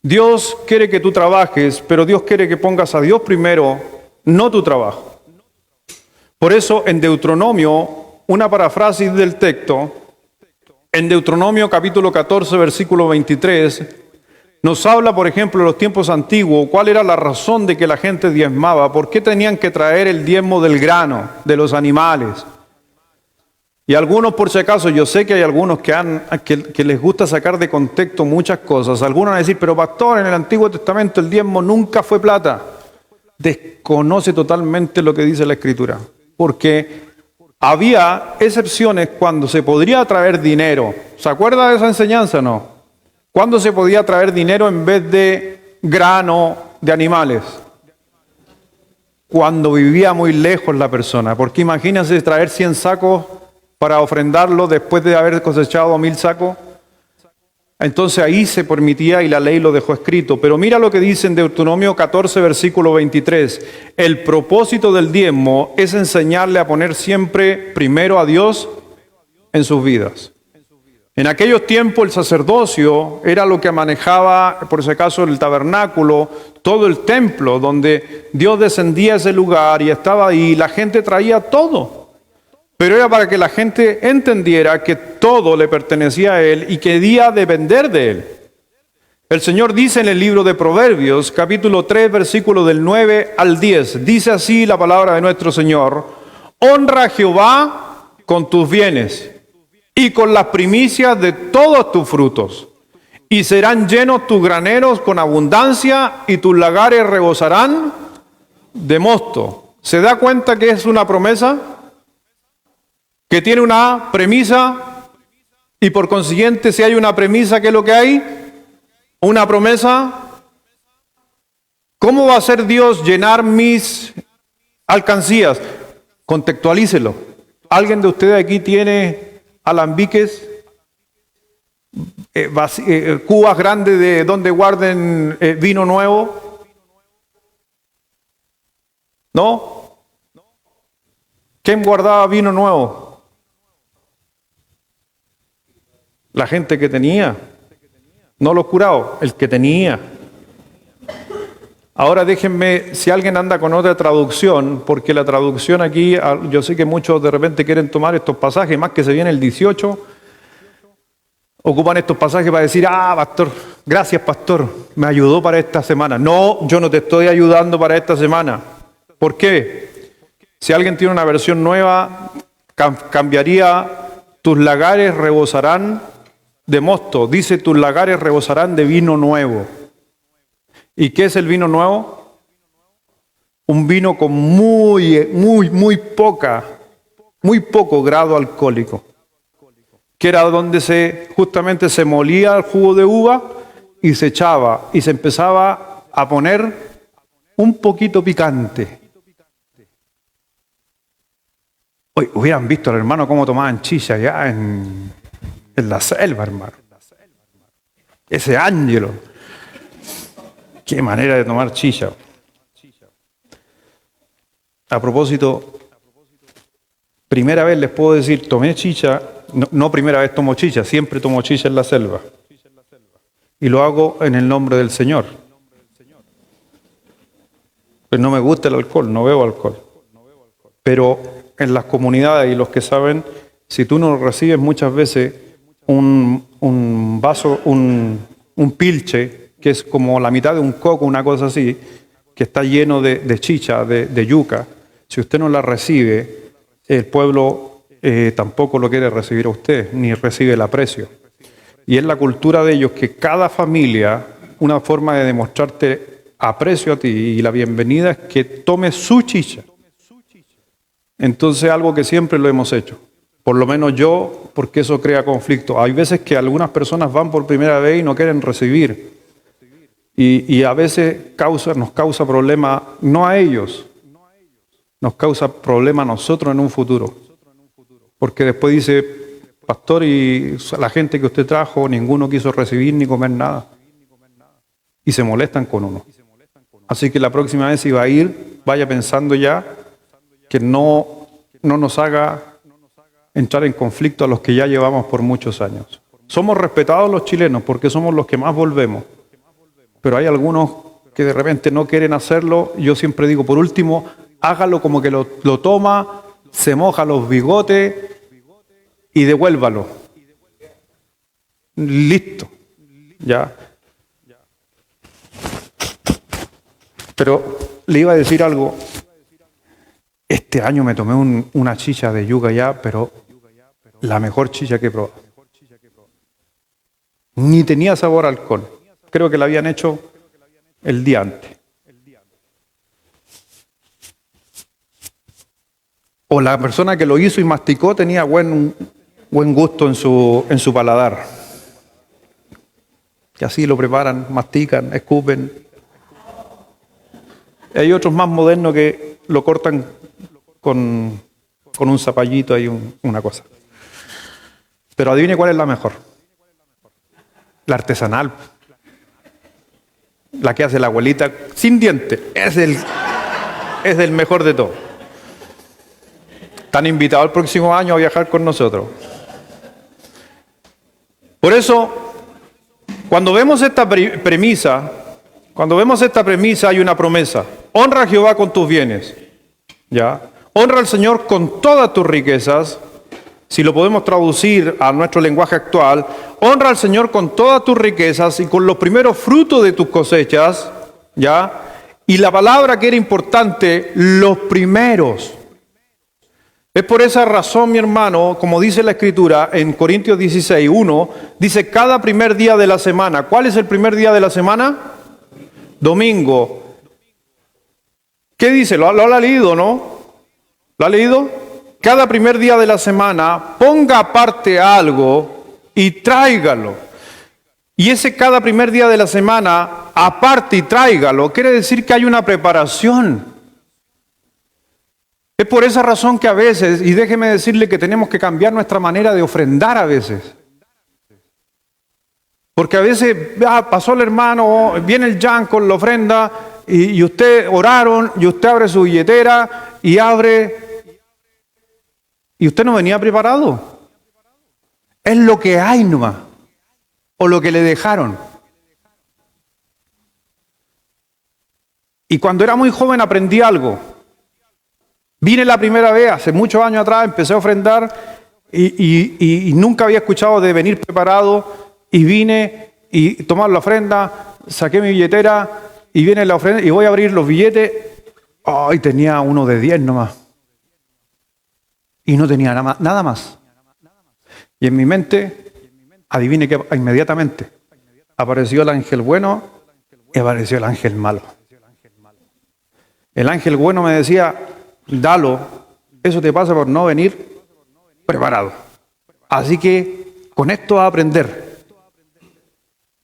Dios quiere que tú trabajes, pero Dios quiere que pongas a Dios primero, no tu trabajo. Por eso en Deuteronomio, una paráfrasis del texto, en Deuteronomio capítulo 14, versículo 23, nos habla, por ejemplo, en los tiempos antiguos, cuál era la razón de que la gente diezmaba, por qué tenían que traer el diezmo del grano, de los animales. Y algunos, por si acaso, yo sé que hay algunos que les gusta sacar de contexto muchas cosas. Algunos van a decir, pero pastor, en el Antiguo Testamento el diezmo nunca fue plata. Desconoce totalmente lo que dice la Escritura. Porque había excepciones cuando se podría traer dinero. ¿Se acuerda de esa enseñanza o no? ¿Cuándo se podía traer dinero en vez de grano de animales? Cuando vivía muy lejos la persona. Porque imagínense traer 100 sacos para ofrendarlo después de haber cosechado 1000 sacos. Entonces ahí se permitía y la ley lo dejó escrito. Pero mira lo que dice en Deuteronomio 14, versículo 23. El propósito del diezmo es enseñarle a poner siempre primero a Dios en sus vidas. En aquellos tiempos el sacerdocio era lo que manejaba, por si acaso, el tabernáculo, todo el templo, donde Dios descendía a ese lugar y estaba ahí, y la gente traía todo. Pero era para que la gente entendiera que todo le pertenecía a Él y que debía depender de Él. El Señor dice en el libro de Proverbios, capítulo 3, versículo del 9 al 10, dice así la palabra de nuestro Señor: honra a Jehová con tus bienes y con las primicias de todos tus frutos, y serán llenos tus graneros con abundancia y tus lagares rebosarán de mosto. ¿Se da cuenta que es una promesa? Que tiene una premisa, y por consiguiente, si hay una premisa, ¿qué es lo que hay? Una promesa. ¿Cómo va a ser Dios llenar mis alcancías? Contextualícelo. ¿Alguien de ustedes aquí tiene alambiques, cubas grandes de donde guarden vino nuevo? ¿No? ¿Quién guardaba vino nuevo? La gente que tenía, no los curados, el que tenía. Ahora déjenme, si alguien anda con otra traducción, porque la traducción aquí, yo sé que muchos de repente quieren tomar estos pasajes, más que se viene el 18, ocupan estos pasajes para decir, pastor, gracias pastor, me ayudó para esta semana. No, yo no te estoy ayudando para esta semana. ¿Por qué? Si alguien tiene una versión nueva, cambiaría: tus lagares rebosarán de mosto. Dice: tus lagares rebosarán de vino nuevo. ¿Y qué es el vino nuevo? Un vino con muy poco grado alcohólico. Que era donde justamente se molía el jugo de uva y se echaba y se empezaba a poner un poquito picante. Hoy hubieran visto al hermano cómo tomaban chicha allá en la selva, hermano. Ese Ángelo. Qué manera de tomar chicha. A propósito, primera vez les puedo decir, tomé chicha, no primera vez tomo chicha, siempre tomo chicha en la selva. Y lo hago en el nombre del Señor. Pues no me gusta el alcohol, no bebo alcohol. Pero en las comunidades, y los que saben, si tú no recibes muchas veces un vaso, un pilche, que es como la mitad de un coco, una cosa así, que está lleno de chicha, de yuca, si usted no la recibe, el pueblo tampoco lo quiere recibir a usted, ni recibe el aprecio. Y es la cultura de ellos que cada familia, una forma de demostrarte aprecio a ti y la bienvenida es que tomes su chicha. Entonces, algo que siempre lo hemos hecho, por lo menos yo, porque eso crea conflicto. Hay veces que algunas personas van por primera vez y no quieren recibir. Y a veces nos causa problema, no a ellos, nos causa problema a nosotros en un futuro. Porque después dice: pastor, y la gente que usted trajo, ninguno quiso recibir ni comer nada. Y se molestan con uno. Así que la próxima vez si va a ir, vaya pensando ya que no nos haga entrar en conflicto a los que ya llevamos por muchos años. Somos respetados los chilenos porque somos los que más volvemos. Pero hay algunos que de repente no quieren hacerlo. Yo siempre digo, por último, hágalo como que lo toma, se moja los bigotes y devuélvalo. Listo. Ya. Pero le iba a decir algo. Este año me tomé una chicha de yuca ya, pero la mejor chicha que he probado. Ni tenía sabor a alcohol. Creo que la habían hecho el día antes. O la persona que lo hizo y masticó tenía buen gusto en su paladar. Que así lo preparan, mastican, escupen. Hay otros más modernos que lo cortan con un zapallito y una cosa. Pero adivine cuál es la mejor. La artesanal. La que hace la abuelita sin diente. Es el mejor de todo. Están invitados el próximo año a viajar con nosotros. Por eso, cuando vemos esta premisa hay una promesa. Honra a Jehová con tus bienes. ¿Ya? Honra al Señor con todas tus riquezas. Si lo podemos traducir a nuestro lenguaje actual, honra al Señor con todas tus riquezas y con los primeros frutos de tus cosechas, ¿ya? Y la palabra que era importante, los primeros. Es por esa razón, mi hermano, como dice la Escritura en Corintios 16:1, dice cada primer día de la semana. ¿Cuál es el primer día de la semana? Domingo. ¿Qué dice? ¿Lo ha leído, no? ¿Lo ha leído? Cada primer día de la semana ponga aparte algo y tráigalo. Y ese cada primer día de la semana, aparte y tráigalo, quiere decir que hay una preparación. Es por esa razón que a veces, y déjeme decirle que tenemos que cambiar nuestra manera de ofrendar a veces. Porque a veces pasó el hermano, viene el Jan con la ofrenda y usted oraron y usted abre su billetera y usted no venía preparado. Es lo que hay nomás, o lo que le dejaron. Y cuando era muy joven aprendí algo. Vine la primera vez, hace muchos años atrás, empecé a ofrendar y nunca había escuchado de venir preparado. Y vine y tomar la ofrenda, saqué mi billetera y viene la ofrenda y voy a abrir los billetes. Ay, tenía uno de 10 nomás. Y no tenía nada más. Y en mi mente, adivine que inmediatamente apareció el ángel bueno y apareció el ángel malo. El ángel bueno me decía, dalo, eso te pasa por no venir preparado. Así que con esto vas a aprender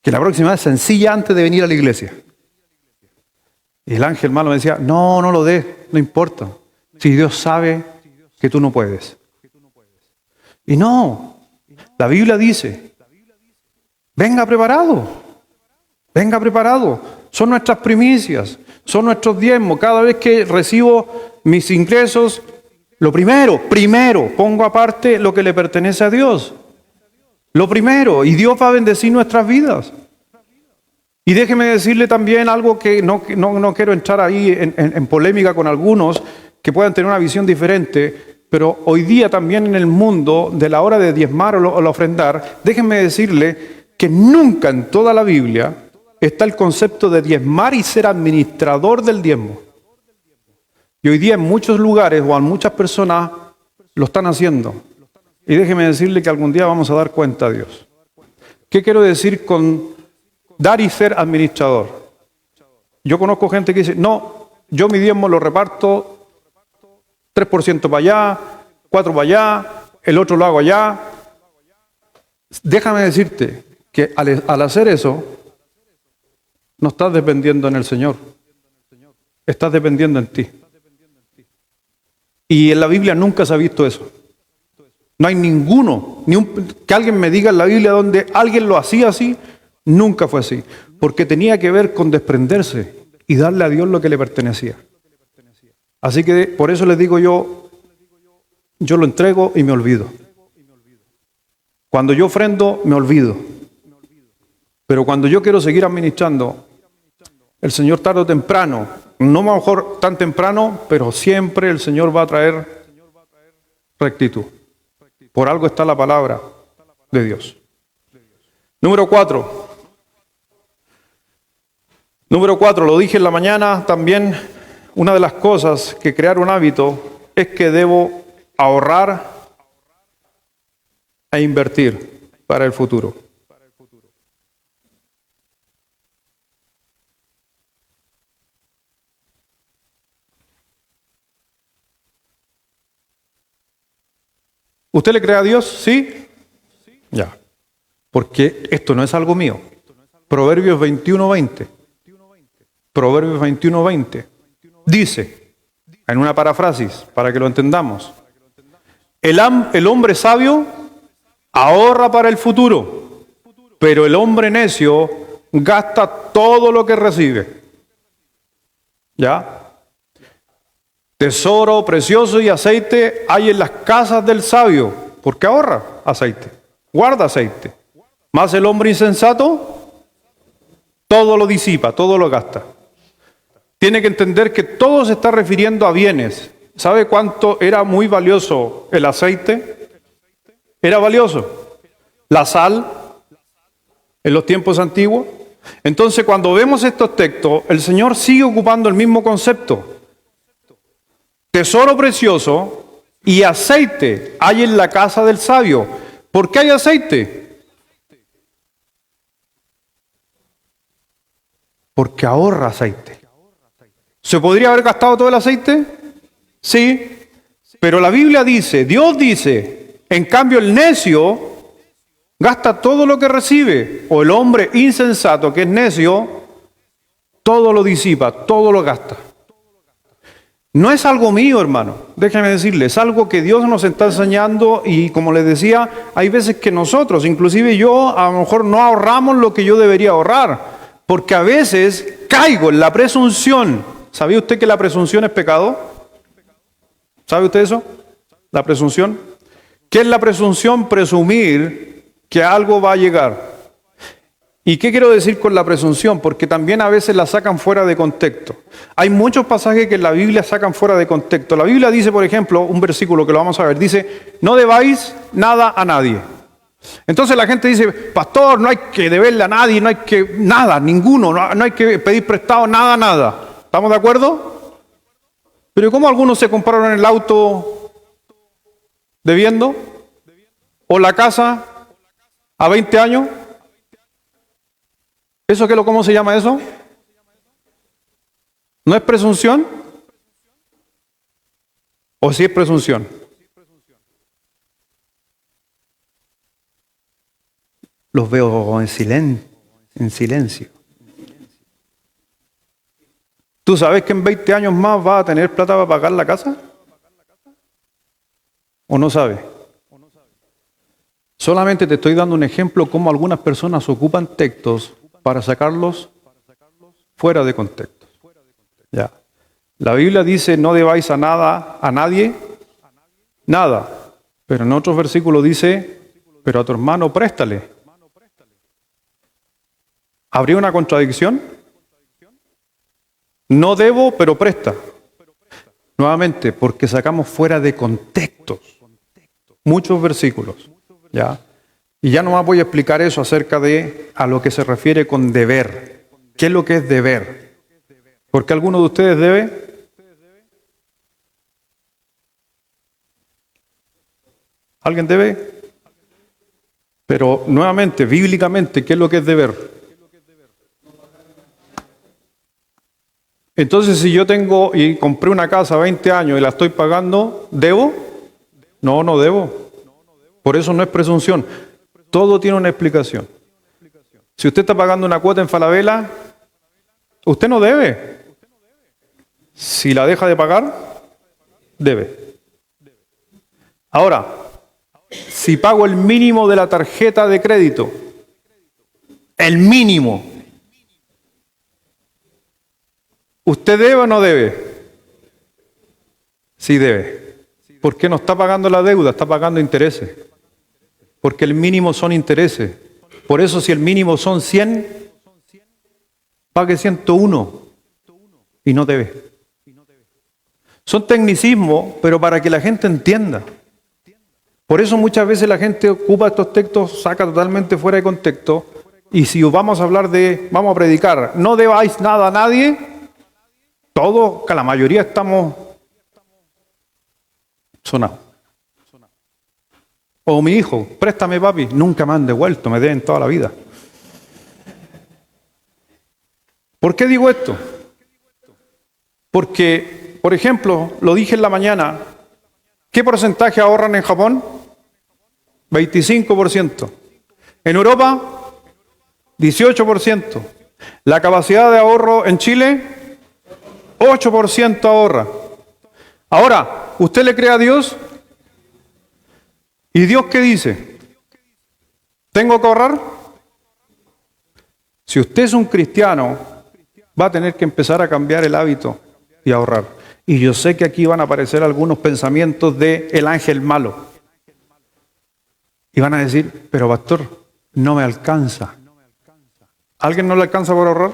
que la próxima vez sencilla antes de venir a la iglesia. Y el ángel malo me decía, no lo des, no importa. Si Dios sabe que tú no puedes. Y no, la Biblia dice, venga preparado. Son nuestras primicias, son nuestros diezmos. Cada vez que recibo mis ingresos, lo primero, pongo aparte lo que le pertenece a Dios. Lo primero, y Dios va a bendecir nuestras vidas. Y déjeme decirle también algo que no quiero entrar ahí en polémica con algunos que puedan tener una visión diferente, pero hoy día también en el mundo, de la hora de diezmar o la ofrendar, déjenme decirle que nunca en toda la Biblia está el concepto de diezmar y ser administrador del diezmo. Y hoy día en muchos lugares o en muchas personas lo están haciendo. Y déjeme decirle que algún día vamos a dar cuenta a Dios. ¿Qué quiero decir con dar y ser administrador? Yo conozco gente que dice, no, yo mi diezmo lo reparto 3% para allá, 4% para allá, el otro lo hago allá. Déjame decirte que al hacer eso, no estás dependiendo en el Señor. Estás dependiendo en ti. Y en la Biblia nunca se ha visto eso. No hay ninguno, que alguien me diga en la Biblia donde alguien lo hacía así, nunca fue así. Porque tenía que ver con desprenderse y darle a Dios lo que le pertenecía. Así que por eso les digo yo lo entrego y me olvido. Cuando yo ofrendo, me olvido. Pero cuando yo quiero seguir administrando, el Señor tarde o temprano, no a lo mejor tan temprano, pero siempre el Señor va a traer rectitud. Por algo está la palabra de Dios. Número 4, lo dije en la mañana también, una de las cosas que crear un hábito es que debo ahorrar e invertir para el futuro. ¿Usted le cree a Dios? ¿Sí? Ya. Porque esto no es algo mío. Proverbios 21:20. Proverbios 21:20. Dice, en una paráfrasis, para que lo entendamos, el hombre sabio ahorra para el futuro, pero el hombre necio gasta todo lo que recibe. ¿Ya? Tesoro precioso y aceite hay en las casas del sabio, porque ahorra aceite, guarda aceite. Mas el hombre insensato todo lo disipa, todo lo gasta. Tiene que entender que todo se está refiriendo a bienes. ¿Sabe cuánto era muy valioso el aceite? Era valioso. La sal, en los tiempos antiguos. Entonces, cuando vemos estos textos, el Señor sigue ocupando el mismo concepto. Tesoro precioso y aceite hay en la casa del sabio. ¿Por qué hay aceite? Porque ahorra aceite. ¿Se podría haber gastado todo el aceite? Sí, pero la Biblia dice, Dios dice, en cambio el necio gasta todo lo que recibe, o el hombre insensato que es necio, todo lo disipa, todo lo gasta. No es algo mío, hermano, déjeme decirle, es algo que Dios nos está enseñando y como les decía, hay veces que nosotros, inclusive yo, a lo mejor no ahorramos lo que yo debería ahorrar, porque a veces caigo en la presunción. ¿Sabía usted que la presunción es pecado? ¿Sabe usted eso? La presunción. ¿Qué es la presunción? Presumir que algo va a llegar. ¿Y qué quiero decir con la presunción? Porque también a veces la sacan fuera de contexto. Hay muchos pasajes que en la Biblia sacan fuera de contexto. La Biblia dice, por ejemplo, un versículo que lo vamos a ver, dice, no debáis nada a nadie. Entonces la gente dice, pastor, no hay que deberle a nadie, no hay que, nada, ninguno, no hay que pedir prestado nada. ¿Estamos de acuerdo? Pero ¿cómo algunos se compraron el auto debiendo? ¿O la casa a 20 años? ¿Cómo se llama eso? ¿No es presunción? ¿O sí es presunción? Los veo en silencio. ¿Tú sabes que en 20 años más vas a tener plata para pagar la casa? ¿O no sabes? Solamente te estoy dando un ejemplo cómo algunas personas ocupan textos para sacarlos fuera de contexto. Ya. La Biblia dice, no debáis a nadie, nada. Pero en otros versículos dice, pero a tu hermano préstale. ¿Habría una contradicción? No debo, pero presta. Nuevamente, porque sacamos fuera de contexto muchos versículos. ¿Ya? Y ya nomás voy a explicar eso acerca de a lo que se refiere con deber. ¿Qué es lo que es deber? ¿Porque alguno de ustedes debe? ¿Alguien debe? Pero nuevamente, bíblicamente, ¿qué es lo que es deber? Entonces, si yo tengo y compré una casa 20 años y la estoy pagando, ¿debo? No, no debo. Por eso no es presunción. Todo tiene una explicación. Si usted está pagando una cuota en Falabella, usted no debe. Si la deja de pagar, debe. Ahora, si pago el mínimo de la tarjeta de crédito, el mínimo, ¿usted debe o no debe? Sí debe. ¿Por qué no está pagando la deuda? Está pagando intereses. Porque el mínimo son intereses. Por eso si el mínimo son 100, pague 101 y no debe. Son tecnicismos, pero para que la gente entienda. Por eso muchas veces la gente ocupa estos textos, saca totalmente fuera de contexto. Y si vamos a predicar, no debáis nada a nadie, todos, que la mayoría estamos sonados. O mi hijo, préstame papi, nunca me han devuelto, me deben toda la vida. ¿Por qué digo esto? Porque, por ejemplo, lo dije en la mañana, ¿qué porcentaje ahorran en Japón? 25%. En Europa, 18%. La capacidad de ahorro en Chile, 8% ahorra. Ahora, ¿usted le cree a Dios? ¿Y Dios qué dice? ¿Tengo que ahorrar? Si usted es un cristiano, va a tener que empezar a cambiar el hábito y ahorrar. Y yo sé que aquí van a aparecer algunos pensamientos de el ángel malo. Y van a decir, pero pastor, no me alcanza. ¿Alguien no le alcanza por ahorrar?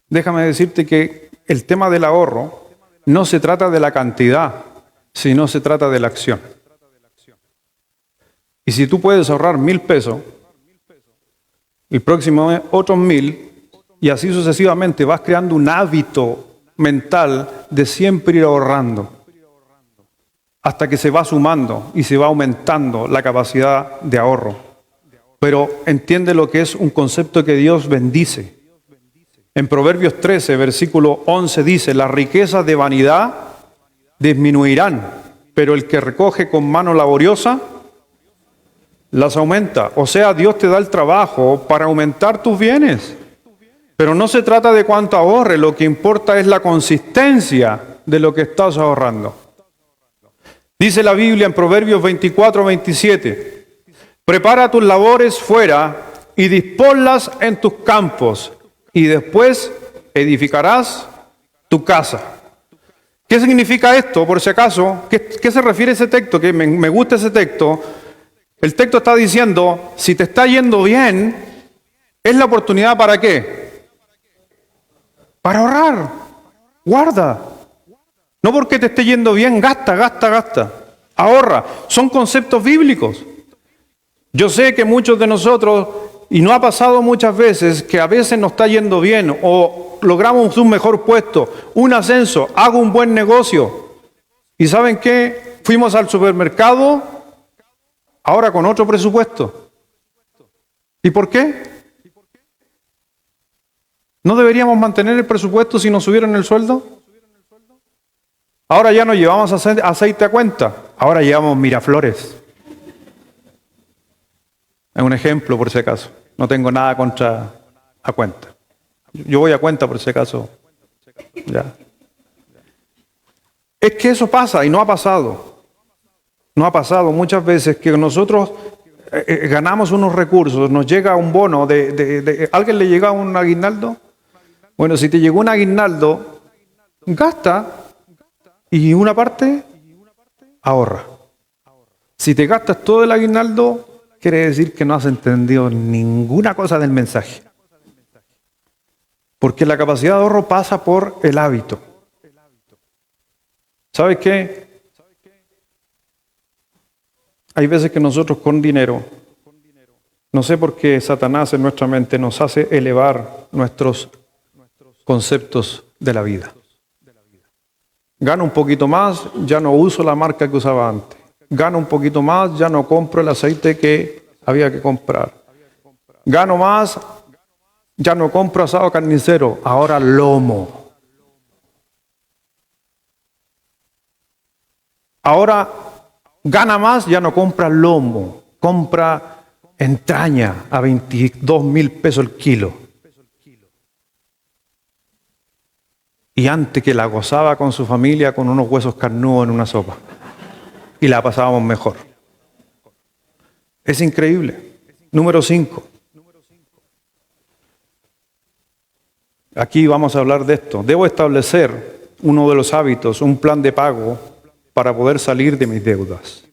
Déjame decirte que el tema del ahorro no se trata de la cantidad, sino se trata de la acción. Y si tú puedes ahorrar 1,000 pesos, el próximo mes otros 1,000, y así sucesivamente vas creando un hábito mental de siempre ir ahorrando, hasta que se va sumando y se va aumentando la capacidad de ahorro. Pero entiende lo que es un concepto que Dios bendice. En Proverbios 13, versículo 11 dice, las riquezas de vanidad disminuirán, pero el que recoge con mano laboriosa las aumenta. O sea, Dios te da el trabajo para aumentar tus bienes. Pero no se trata de cuánto ahorre, lo que importa es la consistencia de lo que estás ahorrando. Dice la Biblia en Proverbios 24, 27, prepara tus labores fuera y disponlas en tus campos, y después edificarás tu casa. ¿Qué significa esto, por si acaso? ¿Qué se refiere a ese texto? Que me gusta ese texto. El texto está diciendo, si te está yendo bien, es la oportunidad ¿para qué? Para ahorrar. Guarda. No porque te esté yendo bien, gasta. Ahorra. Son conceptos bíblicos. Yo sé que muchos de nosotros, y no ha pasado muchas veces, que a veces nos está yendo bien o logramos un mejor puesto, un ascenso, hago un buen negocio. ¿Y saben qué? Fuimos al supermercado, ahora con otro presupuesto. ¿Y por qué? ¿No deberíamos mantener el presupuesto si nos subieron el sueldo? Ahora ya no llevamos aceite a cuenta, ahora llevamos Miraflores. Es un ejemplo por si acaso. No tengo nada contra a cuenta. Yo voy a cuenta por si acaso. Ya. Es que eso pasa y no ha pasado. No ha pasado muchas veces que nosotros ganamos unos recursos, nos llega un bono ¿alguien le llega un aguinaldo? Bueno, si te llegó un aguinaldo, gasta y una parte ahorra. Si te gastas todo el aguinaldo, quiere decir que no has entendido ninguna cosa del mensaje. Porque la capacidad de ahorro pasa por el hábito. ¿Sabes qué? Hay veces que nosotros con dinero, no sé por qué Satanás en nuestra mente nos hace elevar nuestros conceptos de la vida. Gano un poquito más, ya no uso la marca que usaba antes. Gano un poquito más, ya no compro el aceite que había que comprar. Gano más, ya no compro asado carnicero, ahora lomo. Ahora gana más, ya no compra lomo, compra entraña a 22,000 pesos el kilo. Y antes que la gozaba con su familia con unos huesos carnudos en una sopa. Y la pasábamos mejor. Es increíble. Número 5. Aquí vamos a hablar de esto. Debo establecer uno de los hábitos, un plan de pago para poder salir de mis deudas.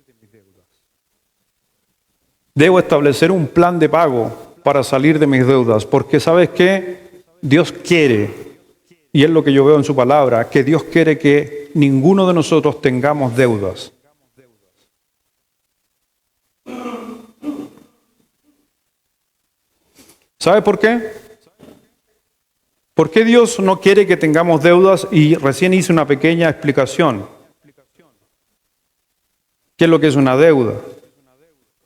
Debo establecer un plan de pago para salir de mis deudas, porque ¿sabes qué? Dios quiere, y es lo que yo veo en su palabra, que Dios quiere que ninguno de nosotros tengamos deudas. ¿Sabe por qué? ¿Por qué Dios no quiere que tengamos deudas? Y recién hice una pequeña explicación. ¿Qué es lo que es una deuda?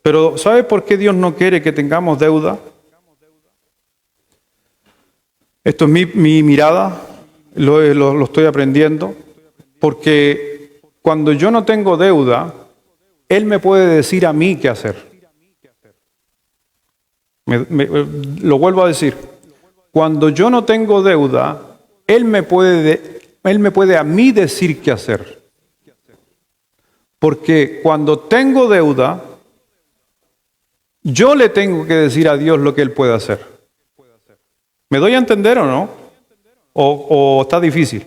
Pero ¿sabe por qué Dios no quiere que tengamos deuda? Esto es mi mirada, lo estoy aprendiendo, porque cuando yo no tengo deuda, Él me puede decir a mí qué hacer. Lo vuelvo a decir. Cuando yo no tengo deuda, Él me puede a mí decir qué hacer. Porque cuando tengo deuda, yo le tengo que decir a Dios lo que Él puede hacer. ¿Me doy a entender o no? ¿O está difícil?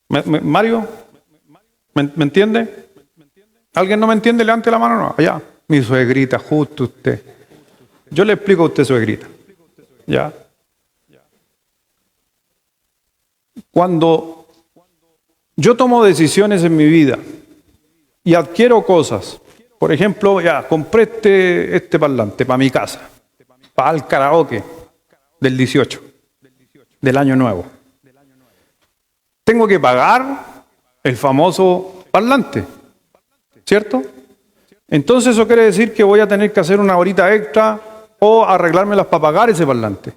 ¿Mario? ¿Me entiende? ¿Alguien no me entiende? Levante la mano. No, allá. Mi suegrita, justo usted. Yo le explico a usted, suegrita. ¿Ya? Cuando yo tomo decisiones en mi vida y adquiero cosas, por ejemplo, ya compré este parlante para mi casa, para el karaoke del 18, del año nuevo. Tengo que pagar el famoso parlante, ¿cierto? Entonces eso quiere decir que voy a tener que hacer una horita extra o arreglármelas para pagar ese parlante.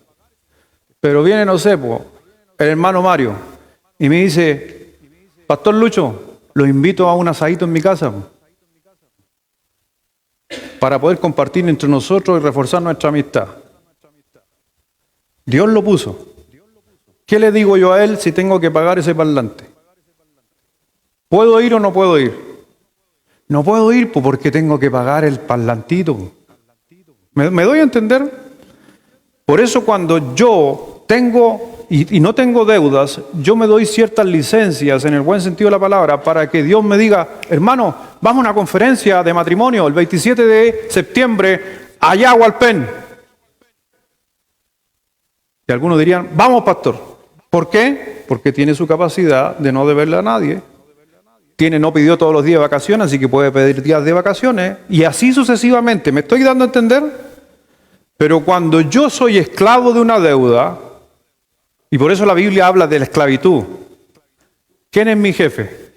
Pero viene, no sé, el hermano Mario y me dice, Pastor Lucho, lo invito a un asadito en mi casa para poder compartir entre nosotros y reforzar nuestra amistad. Dios lo puso. ¿Qué le digo yo a él si tengo que pagar ese parlante? ¿Puedo ir o no puedo ir? No puedo ir porque tengo que pagar el parlantito. ¿Me doy a entender? Por eso cuando yo tengo y no tengo deudas, yo me doy ciertas licencias en el buen sentido de la palabra para que Dios me diga, hermano, vamos a una conferencia de matrimonio el 27 de septiembre allá a Hualpén. Y algunos dirían, vamos pastor. ¿Por qué? Porque tiene su capacidad de no deberle a nadie. No pidió todos los días de vacaciones, así que puede pedir días de vacaciones, y así sucesivamente. ¿Me estoy dando a entender? Pero cuando yo soy esclavo de una deuda, y por eso la Biblia habla de la esclavitud, ¿Quién es mi jefe?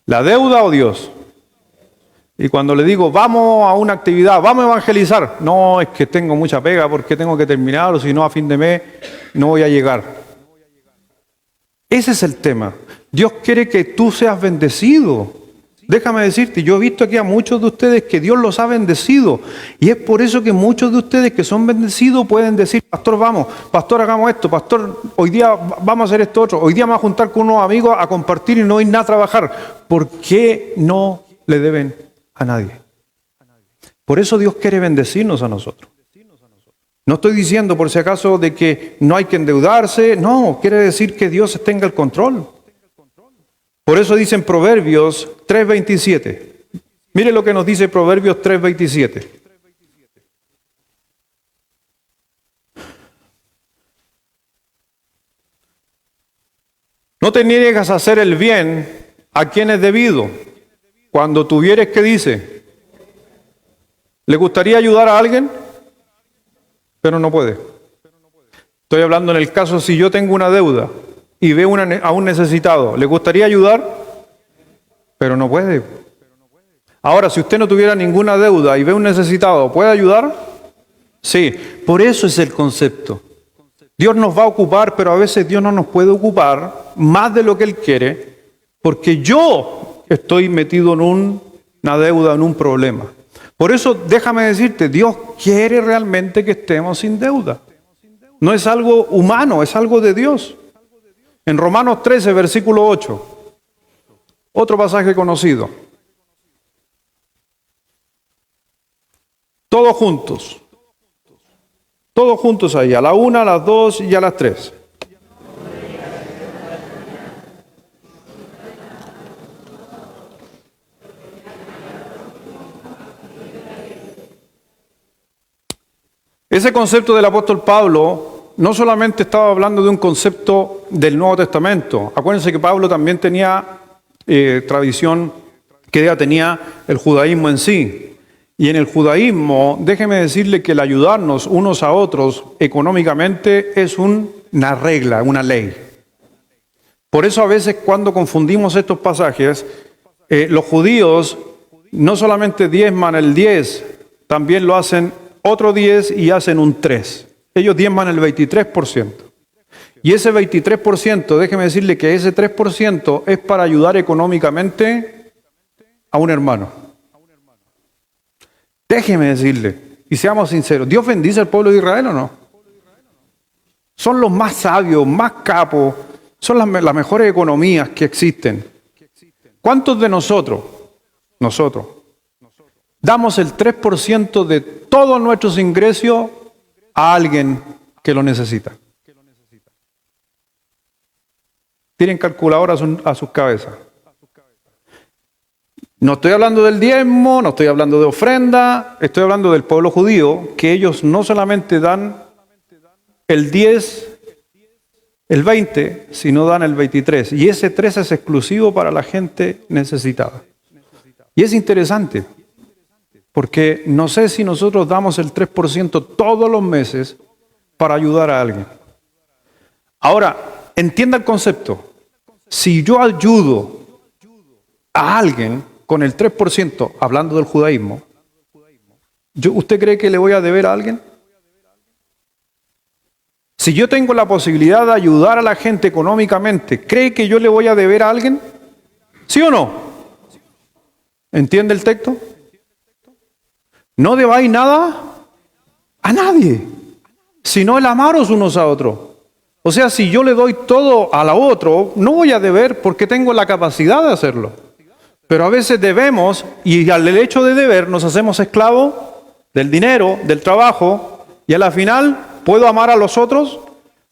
¿La deuda o Dios? Y cuando le digo, vamos a una actividad, vamos a evangelizar, no, es que tengo mucha pega porque tengo que terminar, o si no, a fin de mes no voy a llegar. Ese es el tema. Dios quiere que tú seas bendecido. Déjame decirte, yo he visto aquí a muchos de ustedes que Dios los ha bendecido. Y es por eso que muchos de ustedes que son bendecidos pueden decir, pastor, vamos, pastor, hagamos esto, pastor, hoy día vamos a hacer esto otro, hoy día vamos a juntar con unos amigos a compartir y no ir nada a trabajar. ¿Por qué no le deben a nadie? Por eso Dios quiere bendecirnos a nosotros. No estoy diciendo por si acaso de que no hay que endeudarse, no, quiere decir que Dios tenga el control. Por eso dice en Proverbios 3:27. Mire lo que nos dice Proverbios 3:27. No te niegues a hacer el bien a quien es debido. Cuando tuvieres, ¿qué dice? ¿Le gustaría ayudar a alguien? Pero no puede. Estoy hablando en el caso si yo tengo una deuda y veo a un necesitado, ¿le gustaría ayudar? Pero no puede. Ahora, si usted no tuviera ninguna deuda y ve a un necesitado, ¿puede ayudar? Sí, por eso es el concepto. Dios nos va a ocupar, pero a veces Dios no nos puede ocupar más de lo que Él quiere, porque yo estoy metido en una deuda, en un problema. Por eso, déjame decirte, Dios quiere realmente que estemos sin deuda. No es algo humano, es algo de Dios. En Romanos 13, versículo 8, otro pasaje conocido. Todos juntos ahí, a la 1, a las 2 y a las 3. Ese concepto del apóstol Pablo no solamente estaba hablando de un concepto del Nuevo Testamento. Acuérdense que Pablo también tenía tradición, que ya tenía el judaísmo en sí. Y en el judaísmo, déjeme decirle que el ayudarnos unos a otros económicamente es una regla, una ley. Por eso a veces cuando confundimos estos pasajes, los judíos no solamente diezman el 10, también lo hacen otro 10 y hacen un 3. Ellos diezman el 23%. Y ese 23%, déjeme decirle que ese 3% es para ayudar económicamente a un hermano. Déjeme decirle, y seamos sinceros, ¿Dios bendice al pueblo de Israel o no? Son los más sabios, más capos, son las mejores economías que existen. ¿Cuántos de nosotros, damos el 3% de todos nuestros ingresos a alguien que lo necesita? Tienen calculadora a sus cabezas. No estoy hablando del diezmo, no estoy hablando de ofrenda, estoy hablando del pueblo judío, que ellos no solamente dan el 10, el 20, sino dan el 23. Y ese 3 es exclusivo para la gente necesitada. Y es interesante, porque no sé si nosotros damos el 3% todos los meses para ayudar a alguien. Ahora, entienda el concepto. Si yo ayudo a alguien con el 3%, hablando del judaísmo, ¿usted cree que le voy a deber a alguien? Si yo tengo la posibilidad de ayudar a la gente económicamente, ¿cree que yo le voy a deber a alguien? ¿Sí o no? ¿Entiende el texto? No debáis nada a nadie, sino el amaros unos a otros. O sea, si yo le doy todo a la otro, no voy a deber porque tengo la capacidad de hacerlo. Pero a veces debemos, y al hecho de deber nos hacemos esclavos del dinero, del trabajo, y a la final, ¿puedo amar a los otros?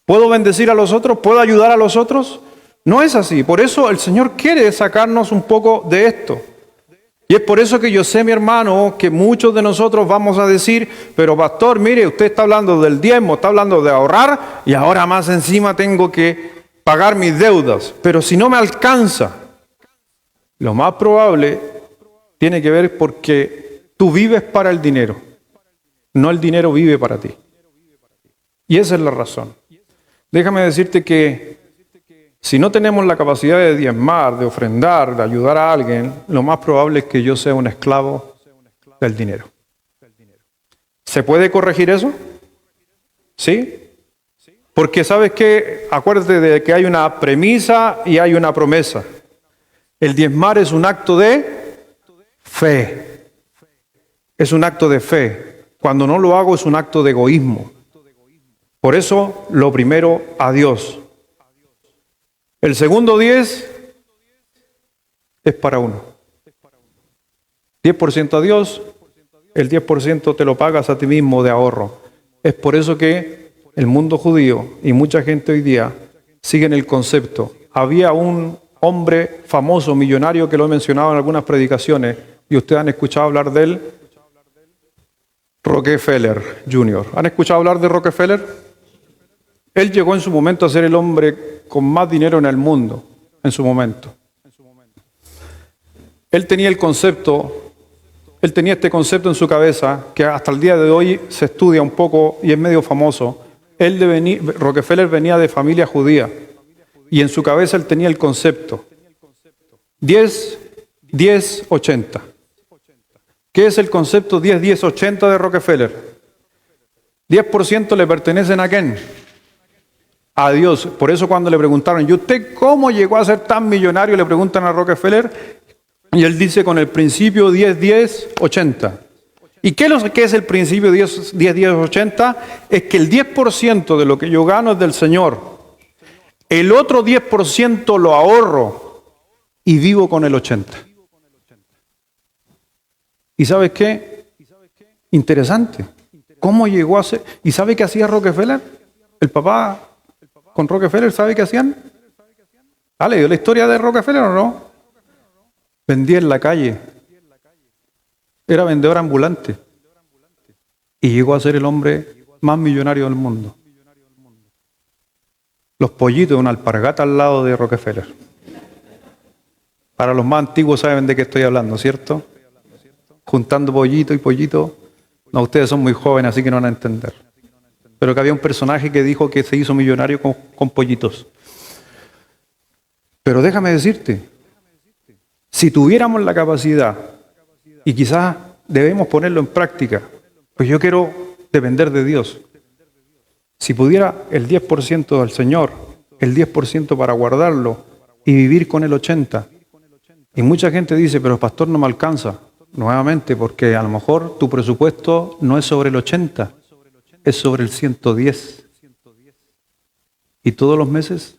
¿Puedo bendecir a los otros? ¿Puedo ayudar a los otros? No es así. Por eso el Señor quiere sacarnos un poco de esto. Y es por eso que yo sé, mi hermano, que muchos de nosotros vamos a decir, pero pastor, mire, usted está hablando del diezmo, está hablando de ahorrar, y ahora más encima tengo que pagar mis deudas. Pero si no me alcanza, lo más probable tiene que ver porque tú vives para el dinero, no el dinero vive para ti. Y esa es la razón. Déjame decirte que Si no tenemos la capacidad de diezmar, de ofrendar, de ayudar a alguien, lo más probable es que yo sea un esclavo del dinero. ¿Se puede corregir eso? ¿Sí? Porque ¿sabes qué? Acuérdate de que hay una premisa y hay una promesa. El diezmar es un acto de fe. Es un acto de fe. Cuando no lo hago es un acto de egoísmo. Por eso, lo primero, a Dios. El segundo 10 es para uno. 10% a Dios, el 10% te lo pagas a ti mismo de ahorro. Es por eso que el mundo judío y mucha gente hoy día siguen el concepto. Había un hombre famoso, millonario, que lo he mencionado en algunas predicaciones, y ustedes han escuchado hablar de él, Rockefeller Jr. ¿Han escuchado hablar de Rockefeller? Él llegó en su momento a ser el hombre con más dinero en el mundo, en su momento. Él tenía este concepto en su cabeza, que hasta el día de hoy se estudia un poco y es medio famoso. Rockefeller venía de familia judía y en su cabeza él tenía el concepto 10, 10, 80. ¿Qué es el concepto 10, 10, 80 de Rockefeller? 10% le pertenecen a ¿quién? A Dios. Por eso cuando le preguntaron, ¿y usted cómo llegó a ser tan millonario? Le preguntan a Rockefeller y él dice con el principio 10, 10, 80. ¿Y qué es el principio 10, 10, 10, 80? Es que el 10% de lo que yo gano es del Señor. El otro 10% lo ahorro y vivo con el 80. ¿Y sabes qué? Interesante. ¿Cómo llegó a ser? ¿Y sabe qué hacía Rockefeller? El papá con Rockefeller, ¿sabe qué hacían? ¿Ah, le dio la historia de Rockefeller o no? Vendía en la calle. Era vendedor ambulante. Y llegó a ser el hombre más millonario del mundo. Los pollitos, una alpargata al lado de Rockefeller. Para los más antiguos saben de qué estoy hablando, ¿cierto? Juntando pollito y pollito. No, ustedes son muy jóvenes, así que no van a entender. Pero que había un personaje que dijo que se hizo millonario con pollitos. Pero déjame decirte, si tuviéramos la capacidad, y quizás debemos ponerlo en práctica, pues yo quiero depender de Dios. Si pudiera el 10% del Señor, el 10% para guardarlo y vivir con el 80%. Y mucha gente dice, pero pastor, no me alcanza. Nuevamente, porque a lo mejor tu presupuesto no es sobre el 80%, es sobre el 110. Y todos los meses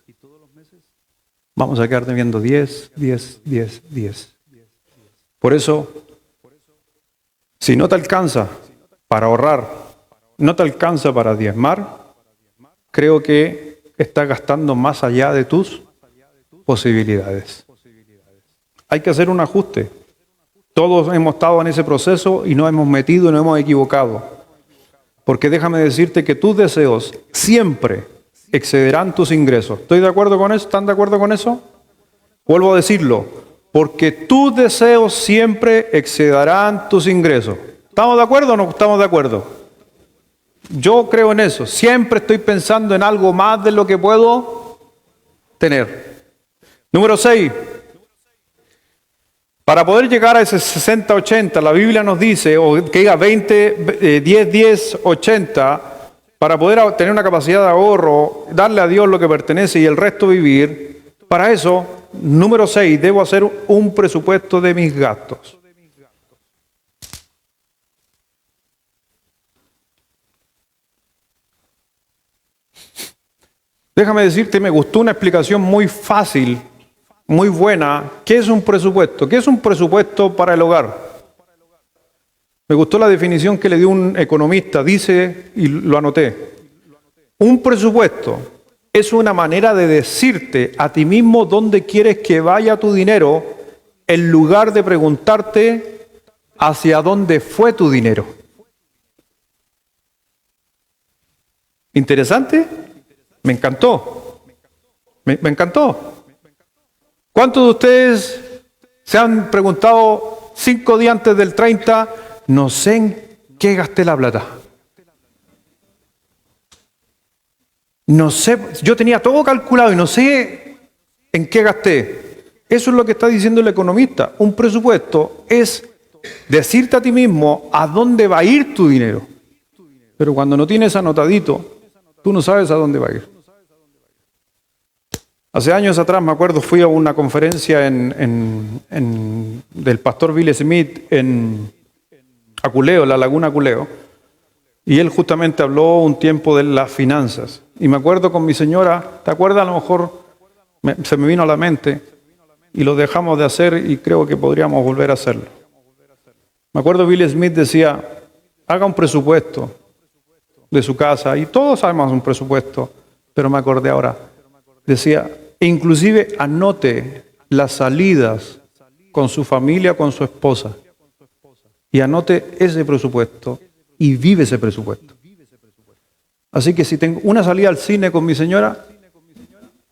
vamos a quedar debiendo 10, 10, 10, 10. Por eso, si no te alcanza para ahorrar, no te alcanza para diezmar, creo que estás gastando más allá de tus posibilidades. Hay que hacer un ajuste. Todos hemos estado en ese proceso y nos hemos metido y nos hemos equivocado. Porque déjame decirte que tus deseos siempre excederán tus ingresos. ¿Estoy de acuerdo con eso? ¿Están de acuerdo con eso? Vuelvo a decirlo. Porque tus deseos siempre excederán tus ingresos. ¿Estamos de acuerdo o no estamos de acuerdo? Yo creo en eso. Siempre estoy pensando en algo más de lo que puedo tener. Número 6. Para poder llegar a ese 60-80, la Biblia nos dice, o que diga 20, 10, 10, 80, para poder tener una capacidad de ahorro, darle a Dios lo que pertenece y el resto vivir, para eso, número 6, debo hacer un presupuesto de mis gastos. Déjame decirte, me gustó una explicación muy fácil, muy buena. ¿Qué es un presupuesto? ¿Qué es un presupuesto para el hogar? Me gustó la definición que le dio un economista. Dice, y lo anoté, un presupuesto es una manera de decirte a ti mismo dónde quieres que vaya tu dinero en lugar de preguntarte hacia dónde fue tu dinero. ¿Interesante? Me encantó. Me encantó. ¿Cuántos de ustedes se han preguntado 5 días antes del 30, no sé en qué gasté la plata? No sé, yo tenía todo calculado y no sé ¿En qué gasté? Eso es lo que está diciendo el economista. Un presupuesto es decirte a ti mismo a dónde va a ir tu dinero. Pero cuando no tienes anotadito, tú no sabes a dónde va a ir. Hace años atrás, me acuerdo, fui a una conferencia del pastor Bill Smith en Aculeo, la Laguna Aculeo, y él justamente habló un tiempo de las finanzas. Y me acuerdo con mi señora, ¿te acuerdas? A lo mejor se me vino a la mente y lo dejamos de hacer y creo que podríamos volver a hacerlo. Me acuerdo Bill Smith decía, haga un presupuesto de su casa, y todos sabemos un presupuesto, pero me acordé ahora. Decía, inclusive anote las salidas con su familia, con su esposa, y anote ese presupuesto y vive ese presupuesto. Así que si tengo una salida al cine con mi señora,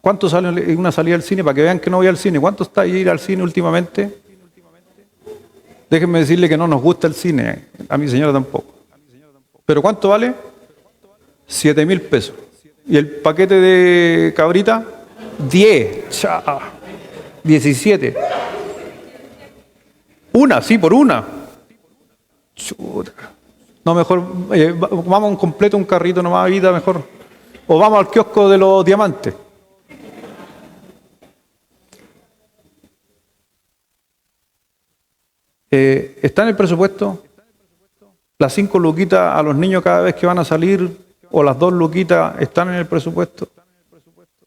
¿cuánto sale una salida al cine? Para que vean que no voy al cine. ¿Cuánto está ir al cine últimamente? Déjenme decirle que no nos gusta el cine, a mi señora tampoco. ¿Pero cuánto vale? 7.000 pesos. ¿Y el paquete de cabrita? 10. Chao. 17. Una, sí, por una. Chuta. No, mejor, vamos a un completo, un carrito nomás, vida, mejor. O vamos al kiosco de los diamantes. ¿Está en el presupuesto? Las 5 luquitas a los niños cada vez que van a salir, o las 2 luquitas, ¿están en el presupuesto?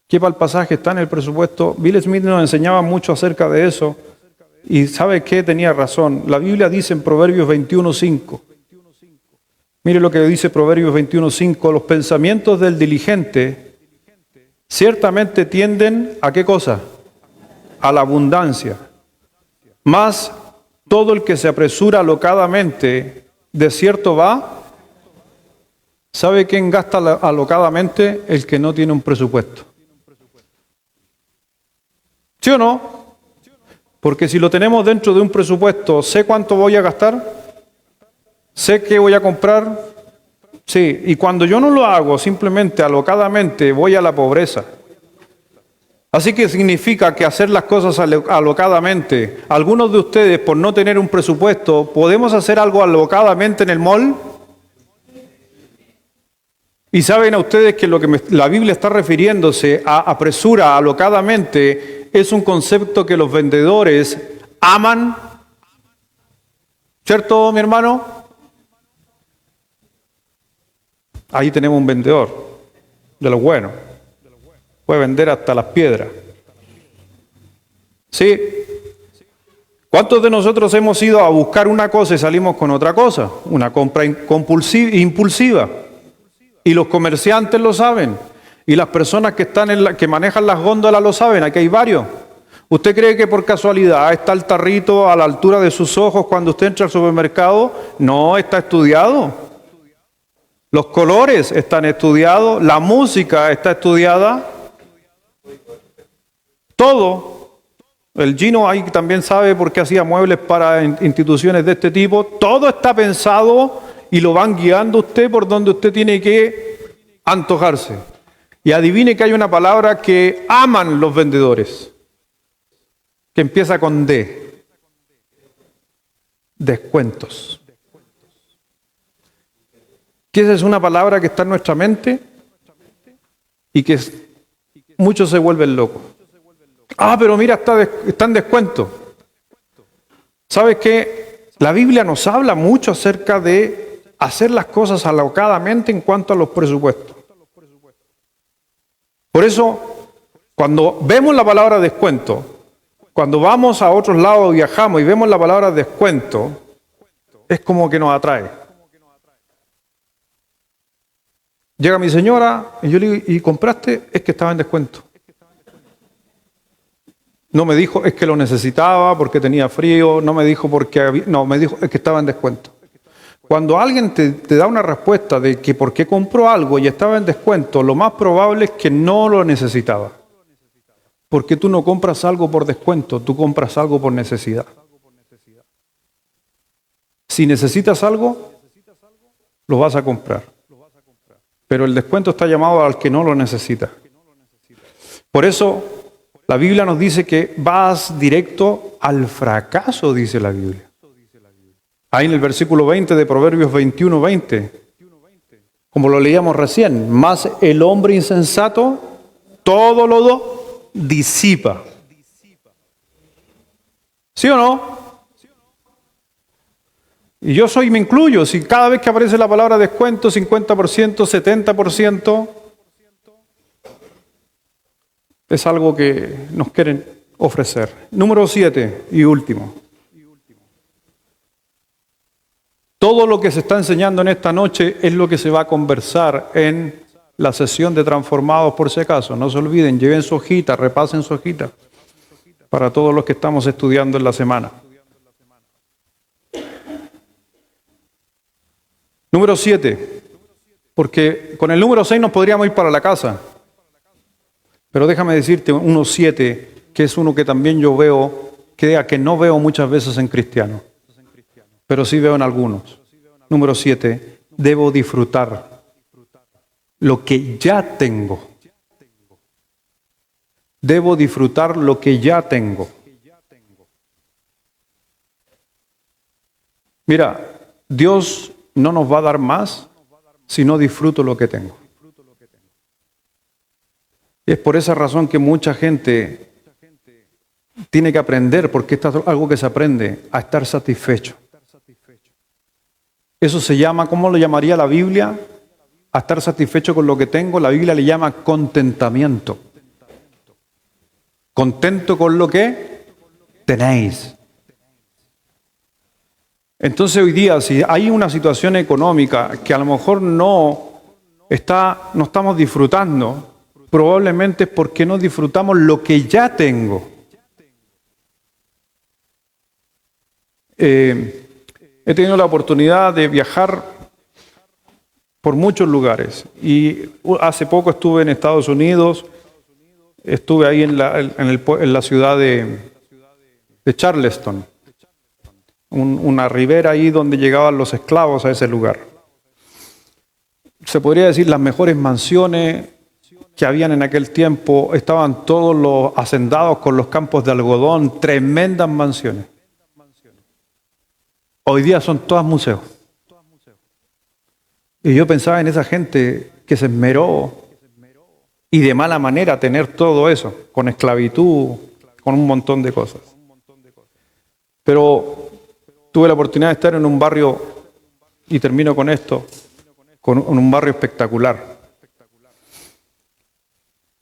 ¿Qué para el pasaje está en el presupuesto? Bill Smith nos enseñaba mucho acerca de eso, y ¿sabe qué? Tenía razón. La Biblia dice en Proverbios 21:5. Mire lo que dice Proverbios 21:5. Los pensamientos del diligente ciertamente tienden ¿a qué cosa? A la abundancia. Mas todo el que se apresura alocadamente, de cierto va. ¿Sabe quién gasta alocadamente? El que no tiene un presupuesto. ¿Sí o no? Porque si lo tenemos dentro de un presupuesto, ¿sé cuánto voy a gastar? ¿Sé qué voy a comprar? Sí, y cuando yo no lo hago simplemente alocadamente, voy a la pobreza. Así que significa que hacer las cosas alocadamente, algunos de ustedes por no tener un presupuesto, ¿podemos hacer algo alocadamente en el mall? Y saben a ustedes que lo que la Biblia está refiriéndose a apresura alocadamente es un concepto que los vendedores aman. ¿Cierto, mi hermano? Ahí tenemos un vendedor de lo bueno. Puede vender hasta las piedras. ¿Sí? ¿Cuántos de nosotros hemos ido a buscar una cosa y salimos con otra cosa? Una compra impulsiva. Y los comerciantes lo saben. Y las personas que están que manejan las góndolas lo saben. Aquí hay varios. ¿Usted cree que por casualidad está el tarrito a la altura de sus ojos cuando usted entra al supermercado? No, está estudiado. Los colores están estudiados. La música está estudiada. Todo. El Gino ahí también sabe por qué hacía muebles para instituciones de este tipo. Todo está pensado y lo van guiando usted por donde usted tiene que antojarse. Y adivine que hay una palabra que aman los vendedores, que empieza con D. Descuentos. Que esa es una palabra que está en nuestra mente y que muchos se vuelven locos. Ah, pero mira, está en descuento. ¿Sabes qué? La Biblia nos habla mucho acerca de hacer las cosas alocadamente en cuanto a los presupuestos. Por eso, cuando vemos la palabra descuento, cuando vamos a otros lados, viajamos y vemos la palabra descuento, es como que nos atrae. Llega mi señora y yo le digo, ¿y compraste? Es que estaba en descuento. No me dijo, es que lo necesitaba porque tenía frío, no me dijo me dijo, es que estaba en descuento. Cuando alguien te da una respuesta de que por qué compró algo y estaba en descuento, lo más probable es que no lo necesitaba. Porque tú no compras algo por descuento, tú compras algo por necesidad. Si necesitas algo, lo vas a comprar. Pero el descuento está llamado al que no lo necesita. Por eso, La Biblia nos dice que vas directo al fracaso, dice la Biblia. Ahí en el versículo 20 de Proverbios 21:20, como lo leíamos recién, más el hombre insensato todo lo disipa. ¿Sí o no? Y yo me incluyo, si cada vez que aparece la palabra descuento, 50%, 70%, es algo que nos quieren ofrecer. Número 7 y último. Todo lo que se está enseñando en esta noche es lo que se va a conversar en la sesión de Transformados, por si acaso. No se olviden, lleven su hojita, repasen su hojita para todos los que estamos estudiando en la semana. Número 7, porque con el número 6 nos podríamos ir para la casa. Pero déjame decirte uno 7, que es uno que también yo veo, que no veo muchas veces en cristianos, pero sí veo en algunos. Número 7, debo disfrutar lo que ya tengo. Debo disfrutar lo que ya tengo. Mira, Dios no nos va a dar más si no disfruto lo que tengo. Y es por esa razón que mucha gente tiene que aprender, porque esto es algo que se aprende, a estar satisfecho. Eso se llama, ¿cómo lo llamaría la Biblia? A estar satisfecho con lo que tengo, la Biblia le llama contentamiento. Contento con lo que tenéis. Entonces hoy día, si hay una situación económica que a lo mejor no estamos disfrutando, probablemente es porque no disfrutamos lo que ya tengo. He tenido la oportunidad de viajar por muchos lugares y hace poco estuve en Estados Unidos, estuve ahí en la ciudad de Charleston, una ribera ahí donde llegaban los esclavos a ese lugar. Se podría decir las mejores mansiones que habían en aquel tiempo, estaban todos los hacendados con los campos de algodón, tremendas mansiones. Hoy día son todas museos. Y yo pensaba en esa gente que se esmeró y de mala manera tener todo eso, con esclavitud, con un montón de cosas. Pero tuve la oportunidad de estar en un barrio, y termino con esto, en un barrio espectacular.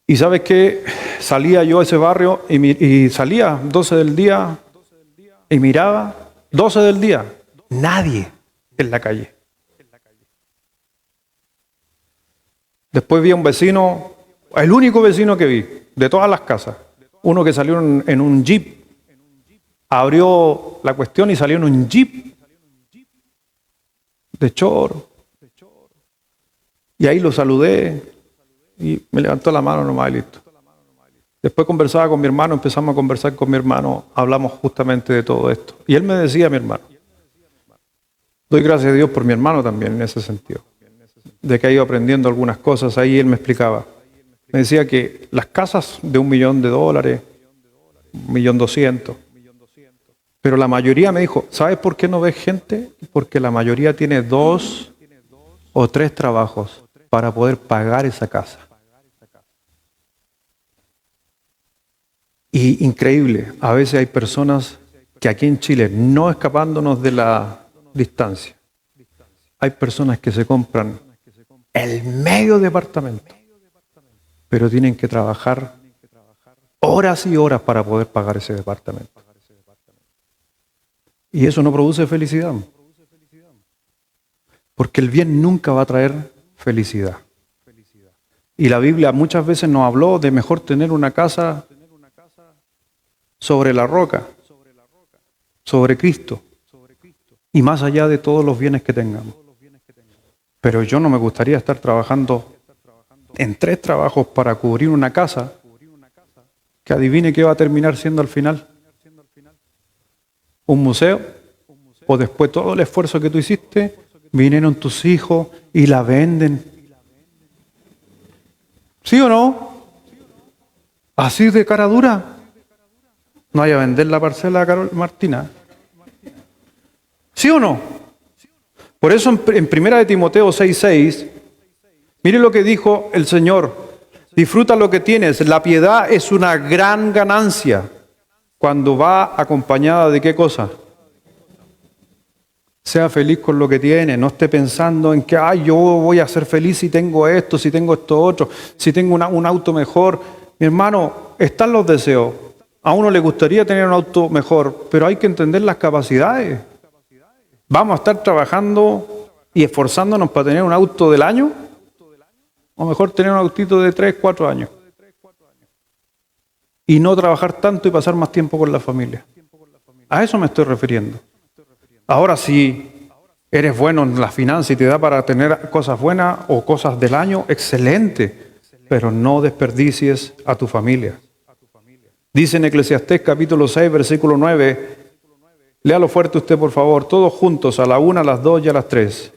Y ¿sabes qué? Salía yo a ese barrio y salía 12 del día y miraba, 12 del día, nadie en la calle. Después vi a un vecino, el único vecino que vi, de todas las casas, uno que salió en un jeep, abrió la cuestión y salió en un jeep de choro. Y ahí lo saludé y me levantó la mano nomás y listo. Después conversaba con mi hermano, empezamos a conversar con mi hermano, hablamos justamente de todo esto. Y él me decía, mi hermano, doy gracias a Dios por mi hermano también en ese sentido, de que ha ido aprendiendo algunas cosas. Ahí él me explicaba, me decía que las casas de $1.000.000, $1.200.000, pero la mayoría me dijo, ¿sabes por qué no ves gente? Porque la mayoría tiene 2 o 3 trabajos para poder pagar esa casa. Y increíble, a veces hay personas que aquí en Chile, no escapándonos de la distancia, hay personas que se compran el medio departamento, pero tienen que trabajar horas y horas para poder pagar ese departamento. Y eso no produce felicidad, porque el bien nunca va a traer felicidad. Y la Biblia muchas veces nos habló de mejor tener una casa sobre la roca, sobre Cristo, y más allá de todos los bienes que tengamos. Pero yo no me gustaría estar trabajando en 3 trabajos para cubrir una casa que adivine qué va a terminar siendo al final. Un museo, o después todo el esfuerzo que tú hiciste, vinieron tus hijos y la venden. ¿Sí o no? Así de cara dura. No vaya a vender la parcela a Carol Martina. ¿Sí o no? Por eso en 1 Timoteo 6:6, mire lo que dijo el Señor. Disfruta lo que tienes. La piedad es una gran ganancia cuando va acompañada de ¿qué cosa? Sea feliz con lo que tiene. No esté pensando en que yo voy a ser feliz si tengo esto, si tengo esto otro, si tengo un auto mejor. Mi hermano, están los deseos. A uno le gustaría tener un auto mejor, pero hay que entender las capacidades. ¿Vamos a estar trabajando y esforzándonos para tener un auto del año? O mejor tener un autito de 3, 4 años. Y no trabajar tanto y pasar más tiempo con la familia. A eso me estoy refiriendo. Ahora, si eres bueno en la finanza y te da para tener cosas buenas o cosas del año, excelente. Pero no desperdicies a tu familia. Dice en Eclesiastés capítulo 6, versículo 9, léalo fuerte usted por favor, todos juntos, a la 1, a las 2 y a las 3.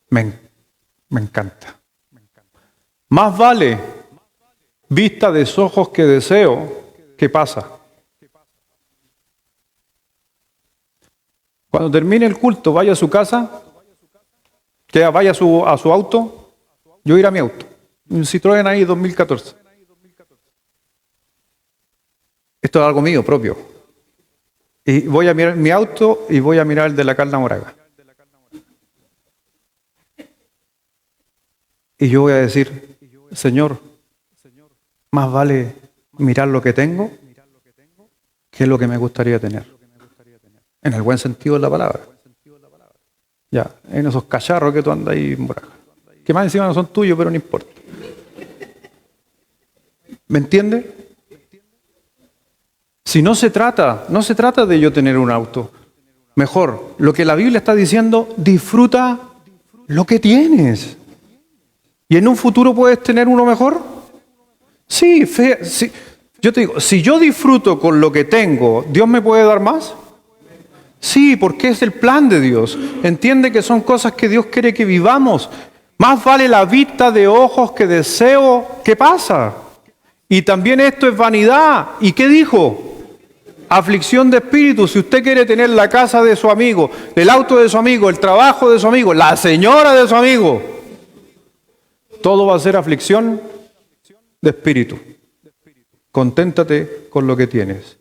Me encanta. Más vale vista de ojos que deseo. ¿Qué pasa? Cuando termine el culto, vaya a su casa, que vaya a su auto, yo iré a mi auto. Un Citroën ahí 2014. Esto es algo mío propio. Y voy a mirar mi auto y voy a mirar el de la Carla Moraga. Y yo voy a decir, Señor, más vale mirar lo que tengo que lo que me gustaría tener. En el buen sentido de la palabra. Ya, en esos cacharros que tú andas ahí en Moraga. Que más encima no son tuyos, pero no importa. ¿Me entiende? Si no se trata de yo tener un auto. Mejor, lo que la Biblia está diciendo, disfruta lo que tienes. ¿Y en un futuro puedes tener uno mejor? Sí, sí. Yo te digo, si yo disfruto con lo que tengo, ¿Dios me puede dar más? Sí, porque es el plan de Dios. Entiende que son cosas que Dios quiere que vivamos. Más vale la vista de ojos que deseo. ¿Qué pasa? Y también esto es vanidad. ¿Y qué dijo? Aflicción de espíritu. Si usted quiere tener la casa de su amigo, el auto de su amigo, el trabajo de su amigo, la señora de su amigo, todo va a ser aflicción de espíritu. Conténtate con lo que tienes.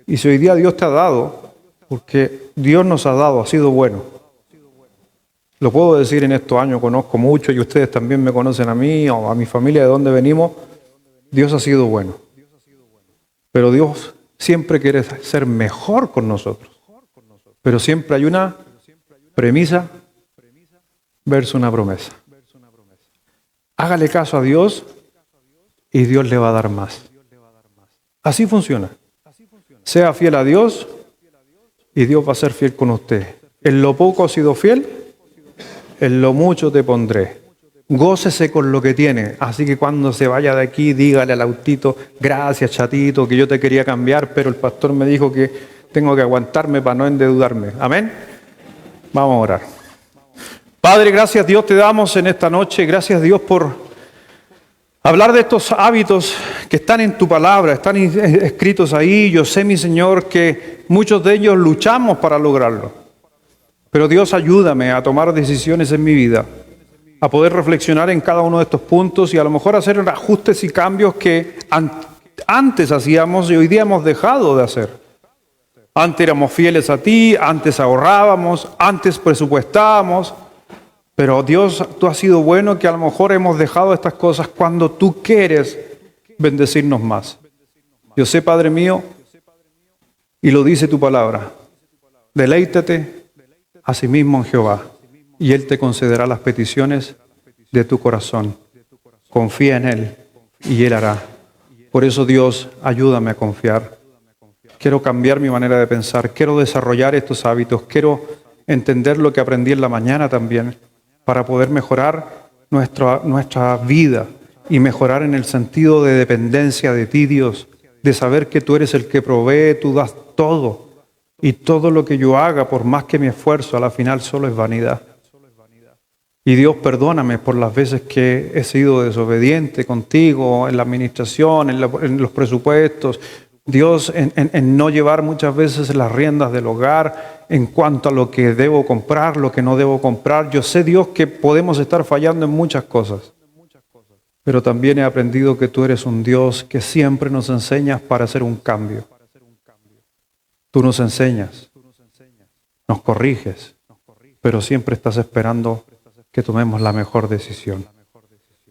Y si hoy día Dios te ha dado, porque Dios nos ha dado, ha sido bueno. Lo puedo decir en estos años, conozco mucho y ustedes también me conocen a mí o a mi familia de donde venimos. Dios ha sido bueno. Pero Dios siempre quiere ser mejor con nosotros. Pero siempre hay una premisa versus una promesa. Hágale caso a Dios y Dios le va a dar más. Así funciona. Sea fiel a Dios y Dios va a ser fiel con usted. En lo poco has sido fiel, en lo mucho te pondré. Gócese con lo que tiene. Así que cuando se vaya de aquí, dígale al autito, gracias chatito, que yo te quería cambiar, pero el pastor me dijo que tengo que aguantarme para no endeudarme. Amén. Vamos a orar. Padre, gracias Dios te damos en esta noche. Gracias Dios por hablar de estos hábitos que están en tu palabra, están escritos ahí. Yo sé, mi Señor, que muchos de ellos luchamos para lograrlo. Pero Dios, ayúdame a tomar decisiones en mi vida, a poder reflexionar en cada uno de estos puntos y a lo mejor hacer ajustes y cambios que antes hacíamos y hoy día hemos dejado de hacer. Antes éramos fieles a ti, antes ahorrábamos, antes presupuestábamos. Pero Dios, tú has sido bueno que a lo mejor hemos dejado estas cosas cuando tú quieres bendecirnos más. Yo sé, Padre mío, y lo dice tu palabra, deleítate a sí mismo en Jehová y Él te concederá las peticiones de tu corazón. Confía en Él y Él hará. Por eso, Dios, ayúdame a confiar. Quiero cambiar mi manera de pensar, quiero desarrollar estos hábitos, quiero entender lo que aprendí en la mañana también, para poder mejorar nuestra vida y mejorar en el sentido de dependencia de ti, Dios, de saber que tú eres el que provee, tú das todo. Y todo lo que yo haga, por más que me esfuerzo, a la final solo es vanidad. Y Dios, perdóname por las veces que he sido desobediente contigo en la administración, en los presupuestos. Dios, en no llevar muchas veces las riendas del hogar en cuanto a lo que debo comprar, lo que no debo comprar. Yo sé, Dios, que podemos estar fallando en muchas cosas. Pero también he aprendido que tú eres un Dios que siempre nos enseñas para hacer un cambio. Tú nos enseñas, nos corriges, pero siempre estás esperando que tomemos la mejor decisión.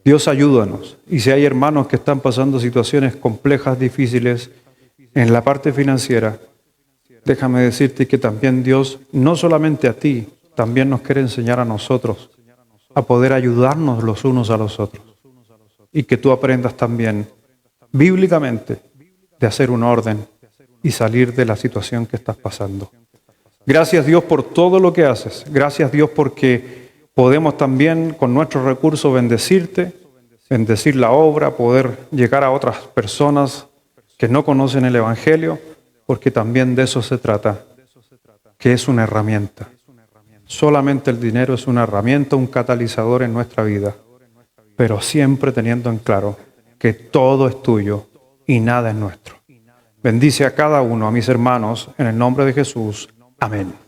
Dios, ayúdanos. Y si hay hermanos que están pasando situaciones complejas, difíciles en la parte financiera, déjame decirte que también Dios, no solamente a ti, también nos quiere enseñar a nosotros a poder ayudarnos los unos a los otros. Y que tú aprendas también, bíblicamente, de hacer un orden y salir de la situación que estás pasando. Gracias, Dios, por todo lo que haces. Gracias, Dios, porque podemos también con nuestros recursos bendecirte, bendecir la obra, poder llegar a otras personas que no conocen el Evangelio, porque también de eso se trata, que es una herramienta. Solamente el dinero es una herramienta, un catalizador en nuestra vida, pero siempre teniendo en claro que todo es tuyo y nada es nuestro. Bendice a cada uno, a mis hermanos, en el nombre de Jesús. Amén.